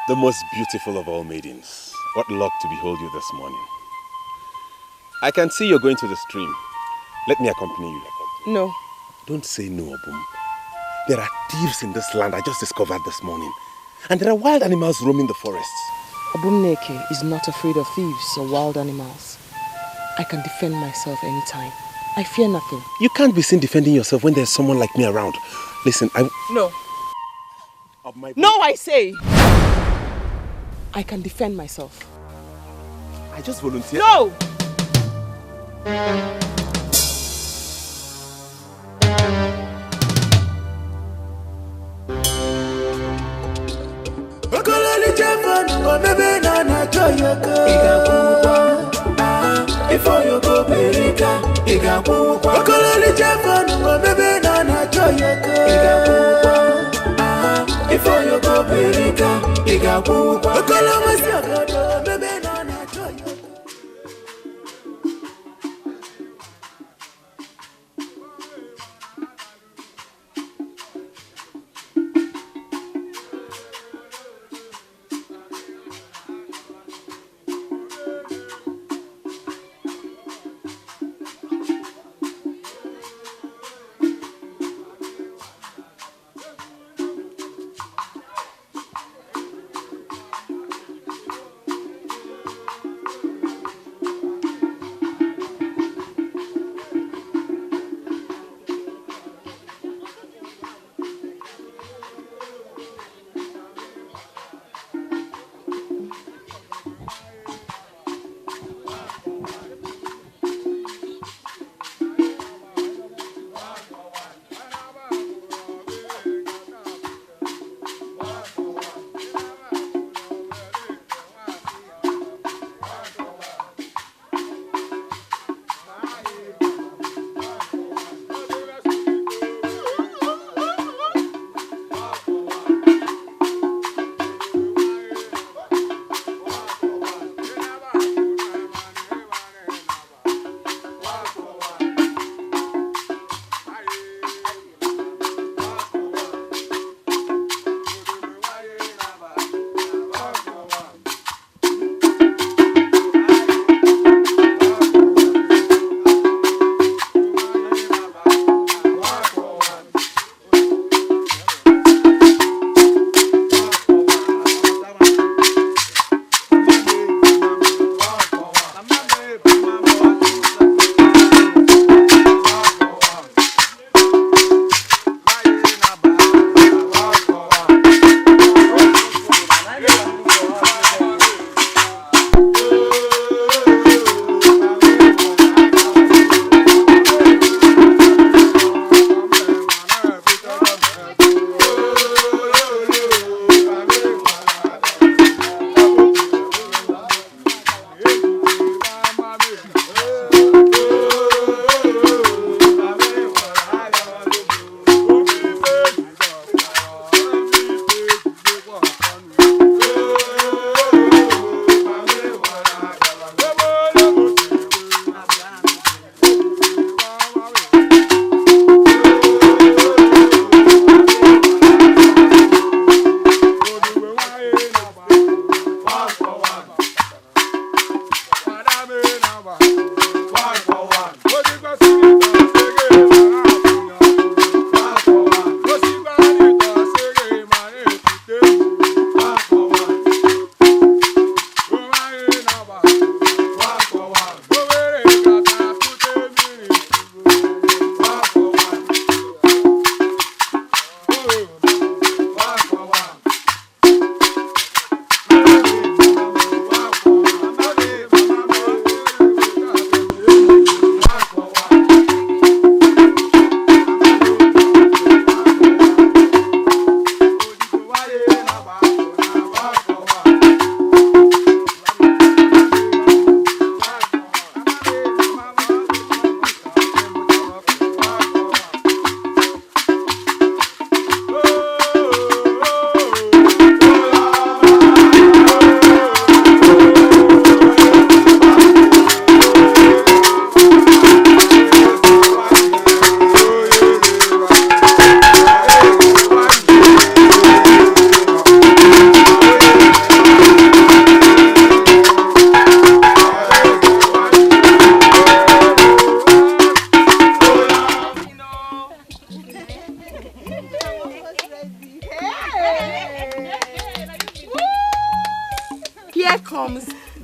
The most beautiful of all maidens. What luck to behold you this morning. I can see you're going to the stream. Let me accompany you. No. Don't say no, Obum. There are thieves in this land I just discovered this morning. And there are wild animals roaming the forests. Abumneke is not afraid of thieves or wild animals. I can defend myself anytime. I fear nothing. You can't be seen defending yourself when there's someone like me around. Listen, No. No, I say! I can defend myself. I just volunteer. No!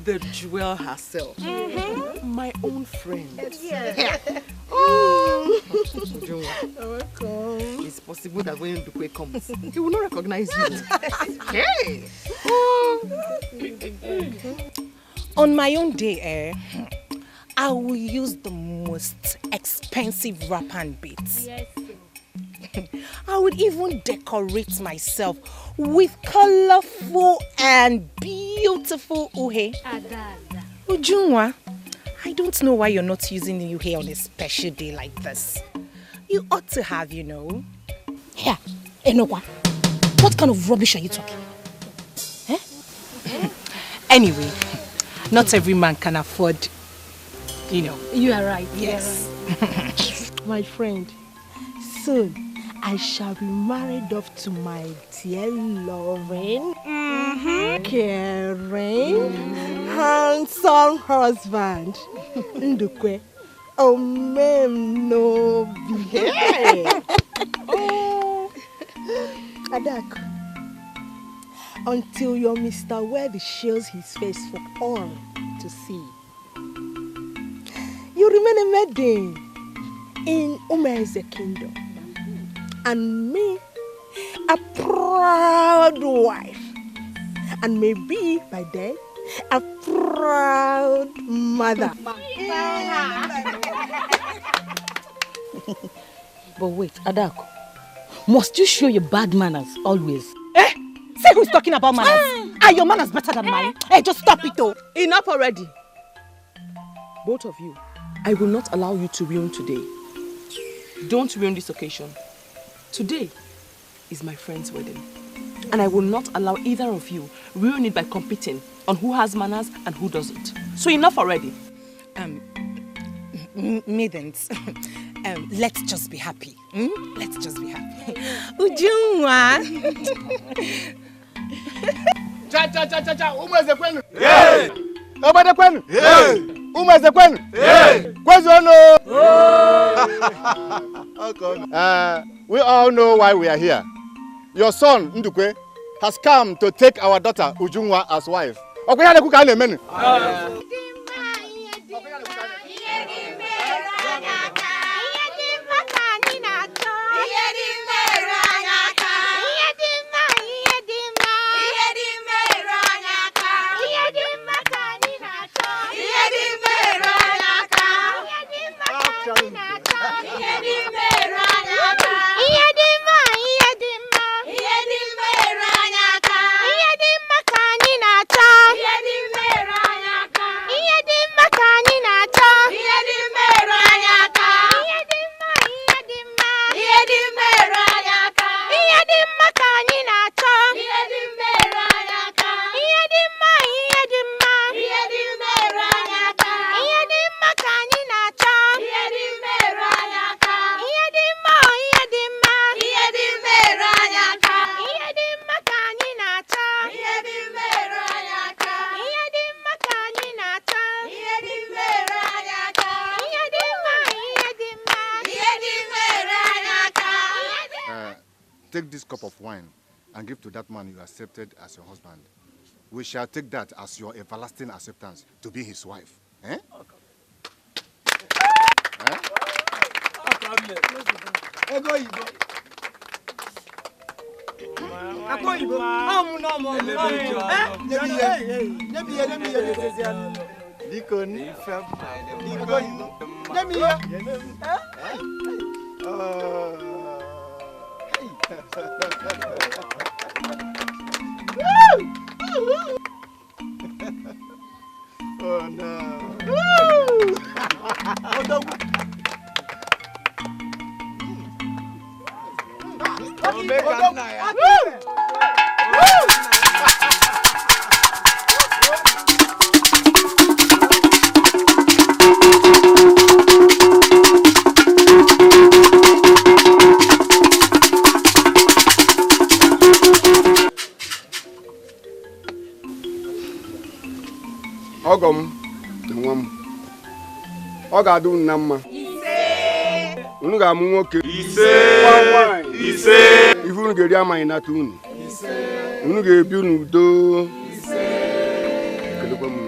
the jewel herself. My own friend. It's possible that when Dikeh comes, he will not recognize you. Hey! On my own day, I will use the most expensive wrapper and beads. Yes. I would even decorate myself with colorful and beautiful uhe. Ujunwa, I don't know why you're not using the uhe on a special day like this. You ought to have, you know. Here, Enowa, what kind of rubbish are you talking? Anyway, not every man can afford, you know. You are right. Yes. My friend, soon I shall be married off to my dear loving, caring, handsome husband, Dikeh. Oh, ma'am, no behave. Adak, until your Mr. Webby shows his face for all to see, you remain a maiden in Umeze kingdom, and me, a proud wife, and maybe by then, a proud mother. But wait, Adako, must you show your bad manners always? Say who's talking about manners? Are your manners better than mine? Hey, just stop it though. Enough already. Both of you, I will not allow you to ruin today. Don't ruin this occasion. Today is my friend's wedding. And I will not allow either of you ruin it by competing on who has manners and who doesn't. So enough already. Maidens, let's just be happy. Let's just be happy. Ujunwa. Cha. Umeze kwenu? Hey! Obade kwenu? Hey! Umeze kwenu? Hey! Kwezono! We all know why we are here. Your son, Dikeh, has come to take our daughter, Ujunwa, as wife. Okuyale kukane menu. Take this cup of wine and give to that man you accepted as your husband. We shall take that as your everlasting acceptance to be his wife. Eh? Oh no. Ogom, Ogadu Nama. Unuga Mungoke. Ise. Ifunu geria mainatuni. Unuge biunu do. Kelekwa mu.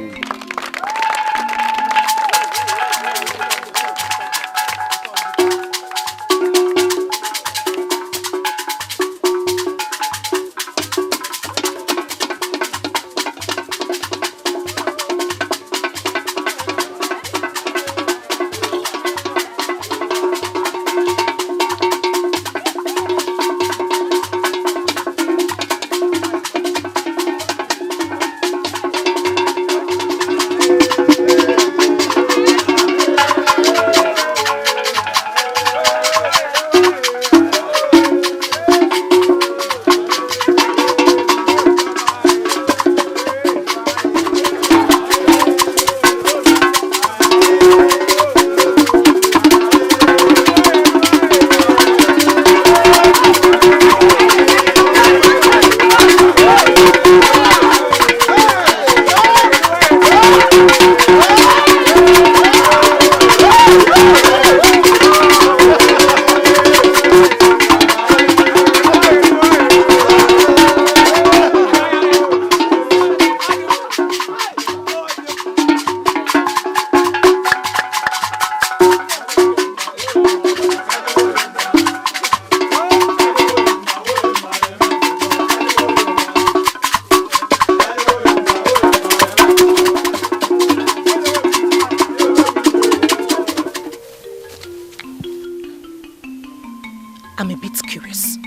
I'm a bit curious.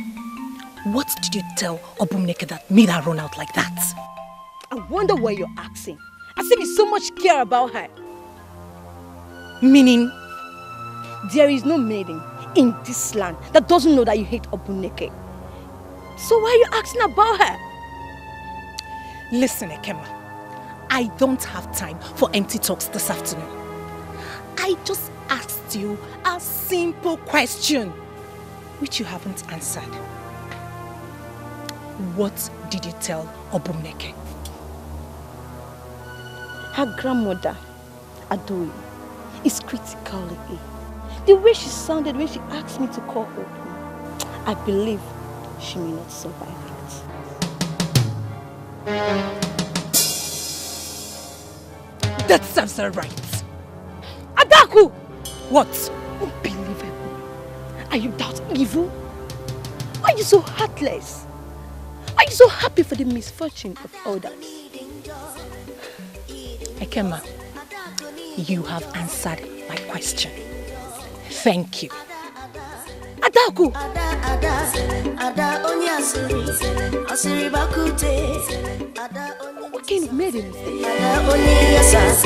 What did you tell Obumneke that made her run out like that? I wonder why you're asking. As if you so much care about her. Meaning? There is no maiden in this land that doesn't know that you hate Obumneke. So why are you asking about her? Listen, Ekema, I don't have time for empty talks this afternoon. I just asked you a simple question, which you haven't answered. What did you tell Obumneke? Her grandmother, Adoyi, is critically ill. The way she sounded when she asked me to call Obum, I believe she may not survive it. That serves her right. Adaku! What? Unbelievable. Are you that evil? Why are you so heartless? Why are you so happy for the misfortune of others? Ekema, you have answered my question. Thank you. Adaku! What kind of maiden is this?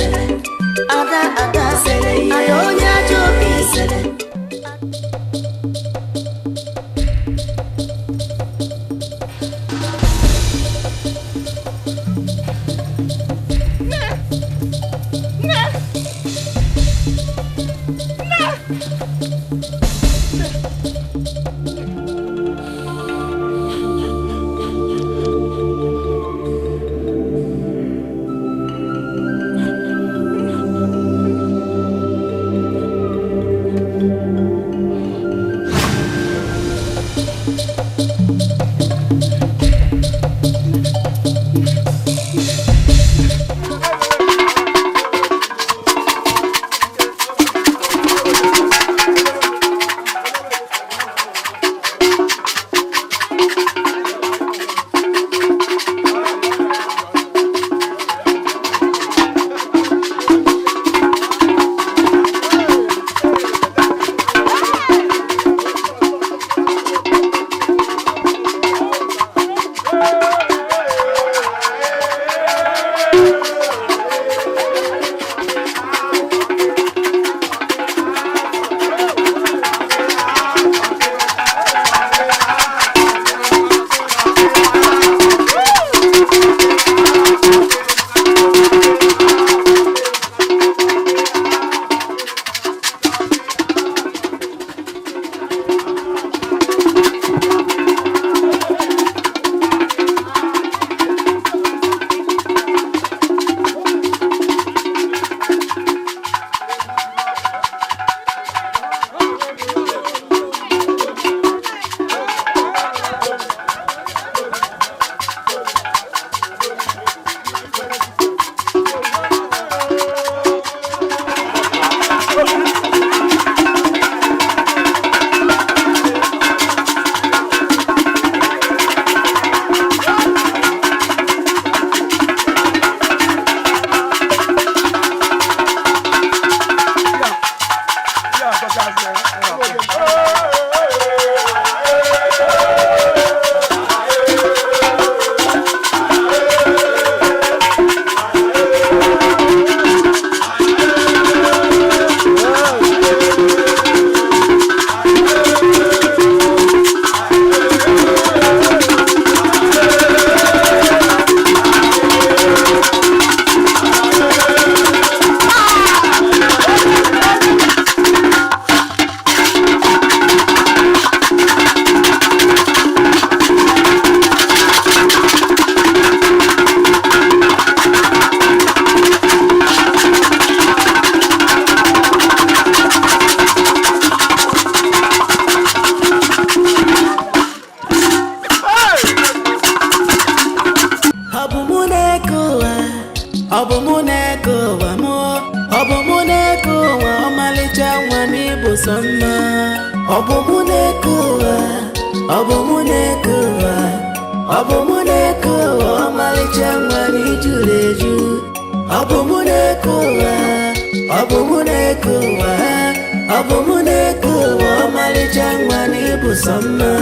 ibu sọmma.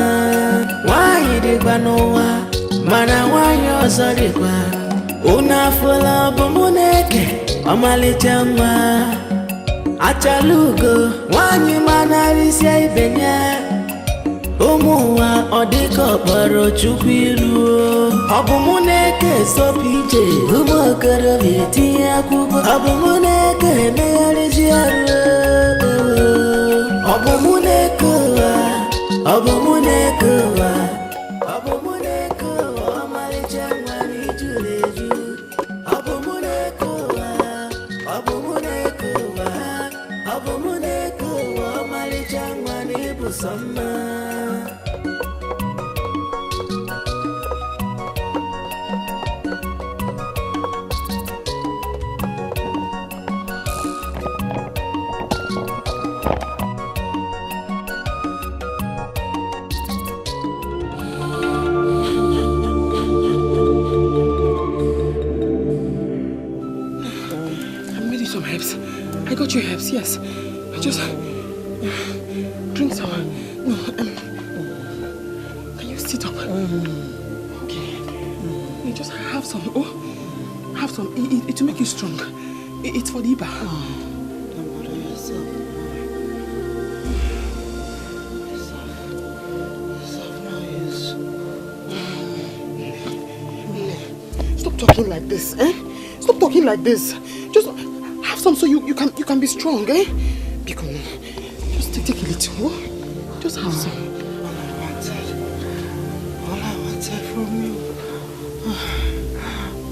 Nwaanyị dịkwa n'ụwa, mana nwaanyị ọzọ dịkwa. Unu afụla bụ mụ na-eke ọmalịcha nwa. Achala ugo, nwaanyị manarịsịa ibe ya. Ụmụ ụwa ọ dịka ọkpọrọ Chukwu ilu. Ọ bụ mụ na-eke sọpụ ije, ụmụ okorobịa etinye akwụkwọ. Ọ bụ mụ na-eke emegharịzi ọrụ. Ọ bụ mụ na-eke ụwa, ọ bụ mụ na-eke ụwa. Ọ bụ mụ na-eke ụwa, ọmalịcha nwa na ijuru eju. Ọ bụ mụ na-eke ụwa, ọ bụ mụ na-eke ụwa. Ọ bụ mụ na-eke ụwa, ọmalịcha nwa na ịbụ sọ mma. I got you herbs, yes. Just drink some. No, can you sit up? Okay. You just have some. Oh, have some. It will make you strong. It's for the Iba. Don't bother yourself. Stop talking like this, eh? Stop talking like this. Just have some so you can be strong, eh? Because just take a little. Just have some. All I wanted from you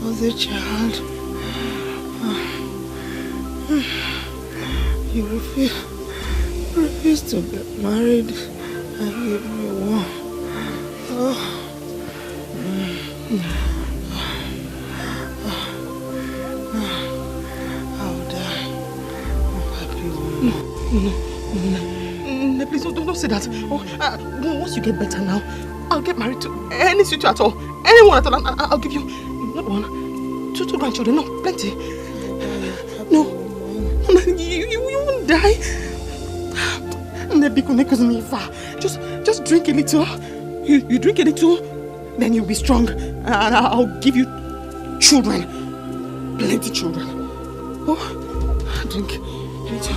was a child. You refuse to get married and give me one. I'll die. No, please don't say that. Once you get better now, I'll get married to any suitor at all, anyone at all, and I'll give you not one, two grandchildren, no, plenty. No, you won't die. Just drink a little. You drink a little, then you'll be strong, and I'll give you children, plenty children. Oh, drink a little.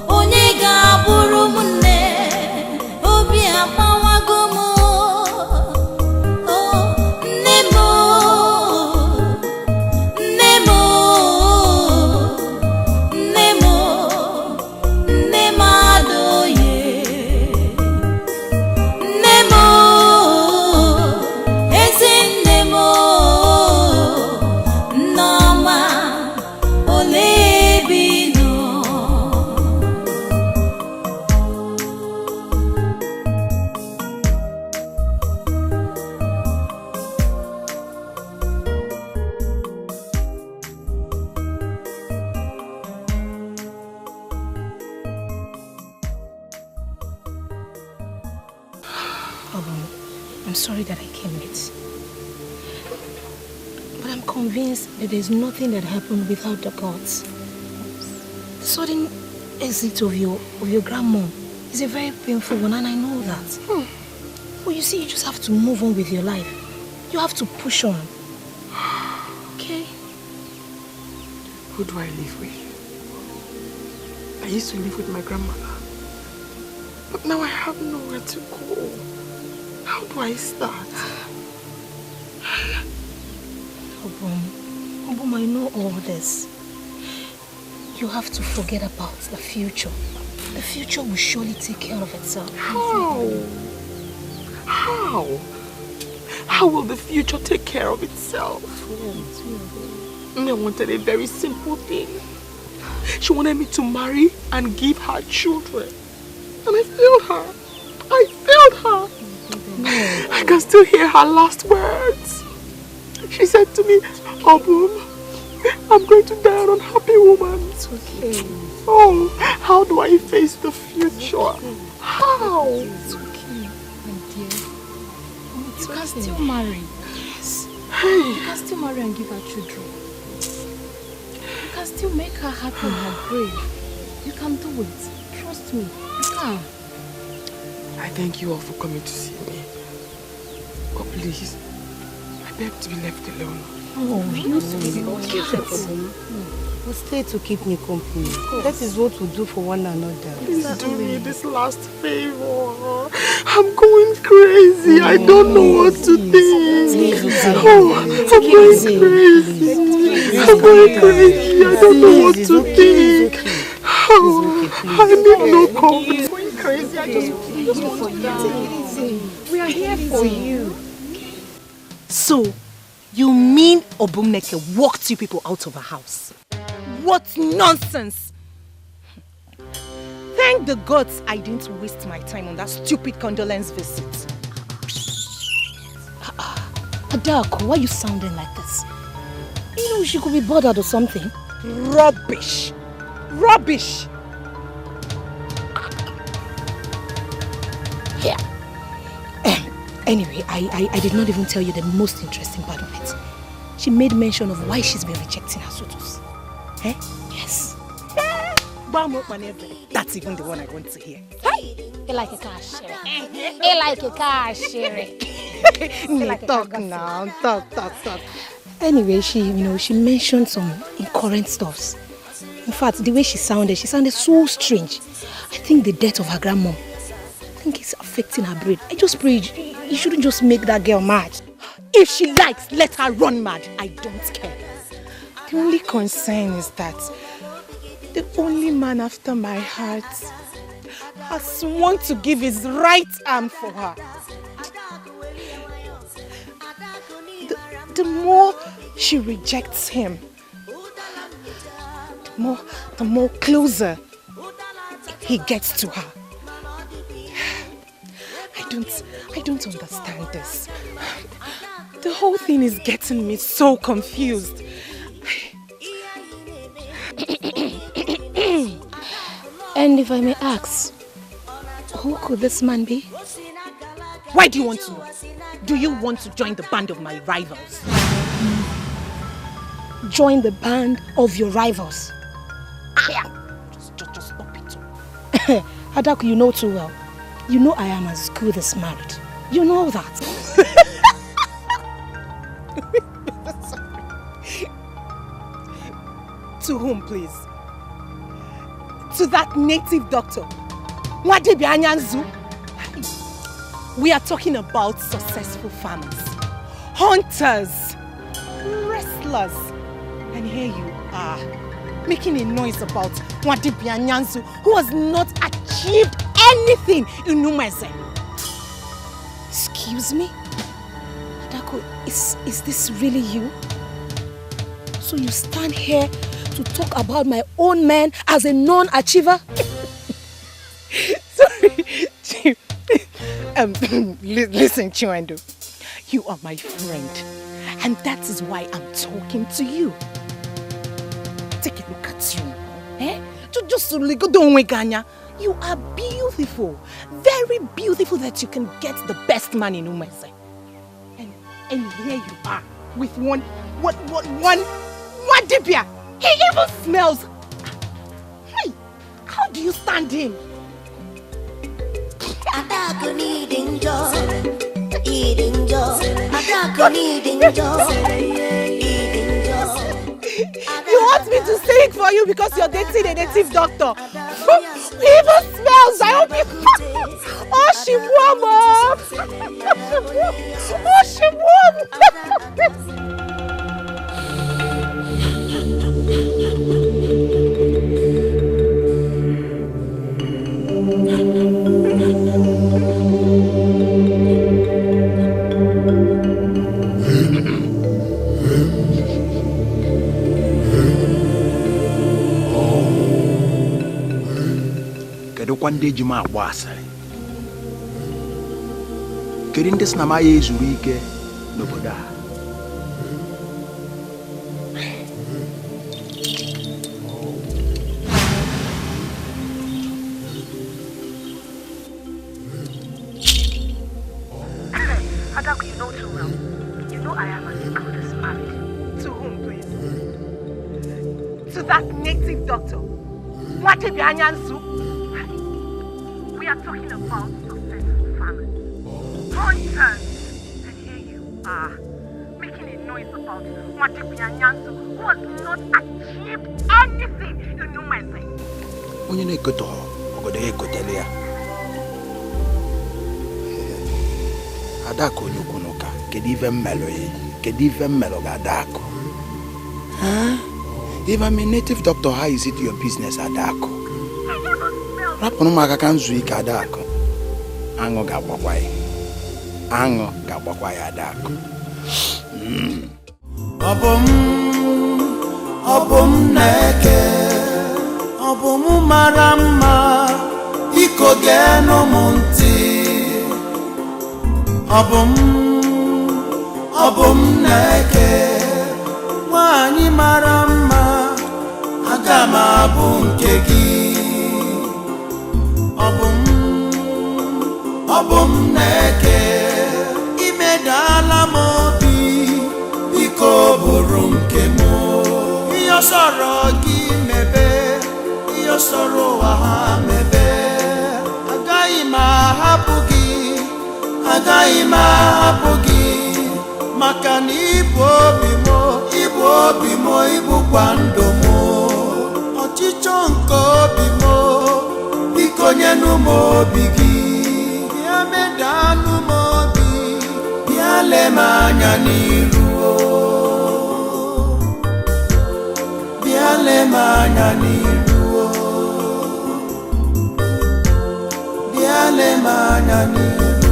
Onye ga-abụrụ I'm sorry that I came late. But I'm convinced that there's nothing that happened without the gods. The sudden exit of your grandmom is a very painful one, and I know that. Well, you see, you just have to move on with your life. You have to push on. Okay? Who do I live with? I used to live with my grandmother. But now I have nowhere to go. How do I start? Obum, I know all this. You have to forget about the future. The future will surely take care of itself. How? How? How will the future take care of itself? I wanted a very simple thing. She wanted me to marry and give her children. And I failed her. I failed her. No. I can still hear her last words. She said to me, Obum, I'm going to die an unhappy woman. It's okay. Oh, how do I face the future? How? It's okay, my dear. You can still marry. Yes. You can still marry and give her children. You can still make her happy in her grave. You can do it. Trust me. You can. I thank you all for coming to see me. But please, I beg to be left alone. Oh, you used to be okay. Well, stay to keep me company. That is what we do for one another. Please do me this last favor. I'm going crazy. I don't know what to think. Oh, I'm going crazy. I'm going crazy. I don't know what to think. Oh, I need no company. I'm going crazy. I just want to take it easy. We are here for you. So, you mean Obumneke walked you people out of her house? What nonsense! Thank the gods I didn't waste my time on that stupid condolence visit. Adako, why are you sounding like this? You know she could be bothered or something. Rubbish! Rubbish! Here. Anyway, I did not even tell you the most interesting part of it. She made mention of why she's been rejecting her suitors. Eh? Yes. That's even the one I want to hear. Hey! You like a cash. You like a cash. Talk now. Talk. Anyway, she mentioned some incoherent stuffs. In fact, the way she sounded so strange. I think the death of her grandmom, I think it's affecting her brain. I just pray you shouldn't just make that girl mad. If she likes, let her run mad. I don't care. The only concern is that the only man after my heart has sworn to give his right arm for her. The more she rejects him, the more closer he gets to her. I don't understand this. The whole thing is getting me so confused. And if I may ask, who could this man be? Why do you want to know? Do you want to join the band of my rivals? Join the band of your rivals? Just stop it. Adaku, you know too well. You know I am as good as married. You know that. To whom, please? To that native doctor. Wadibi Anyanzu. We are talking about successful farmers, hunters, wrestlers. And here you are, making a noise about Wadibi Anyanzu, who has not achieved anything in Numeze. Excuse me? Adako, is this really you? So you stand here to talk about my own man as a non-achiever? Sorry. Listen, Chiwendo. You are my friend. And that is why I'm talking to you. Take a look at you. Eh? Just don't wake Anya. You are beautiful, very beautiful that you can get the best man in Umese. And here you are with one dibia. He even smells. Hey, how do you stand him? You want me to sing for you because you're dating a native doctor? He even smells. I hope you... Oh, she warm up. Oh, she warm. Kwande jima agba keri ndị na ma ya ezuru ike n'obodo a. Adaku, you know too well. You know I am as good as married. To whom, please? To that native doctor. What if you We are talking about successful families. Hunters. And here you are, making a noise about Matipianyansu, who has not achieved anything. You know my thing. Onye na-ekoto ogodo ekotele ya. Adako onye ukwu n'ụka, kedu ife mmelo ga Adako? If I'm a native doctor, how is it your business, Adako? Rapunu maka kanzu ike Adako. Ango ga-agbakwa ya Adako. Obum neke, obum marama, iko geno munti. Obum neke, wani marama, agama bunkegi. Obum neke, imedala mobi, biko burum kemo. Iyo soro gi mebe, iyo soro aha mebe. Agaghị m ahapụgi, maka na ibu obi mo ibukwa ndụ mo. Ọchịchọ nke obi mo, biko nyenụ m obi gị. Bịa medanụ m obi, bịa lee m anya n'iru. Bịa lee m anya n'iru. Bịa lee m anya n'iru.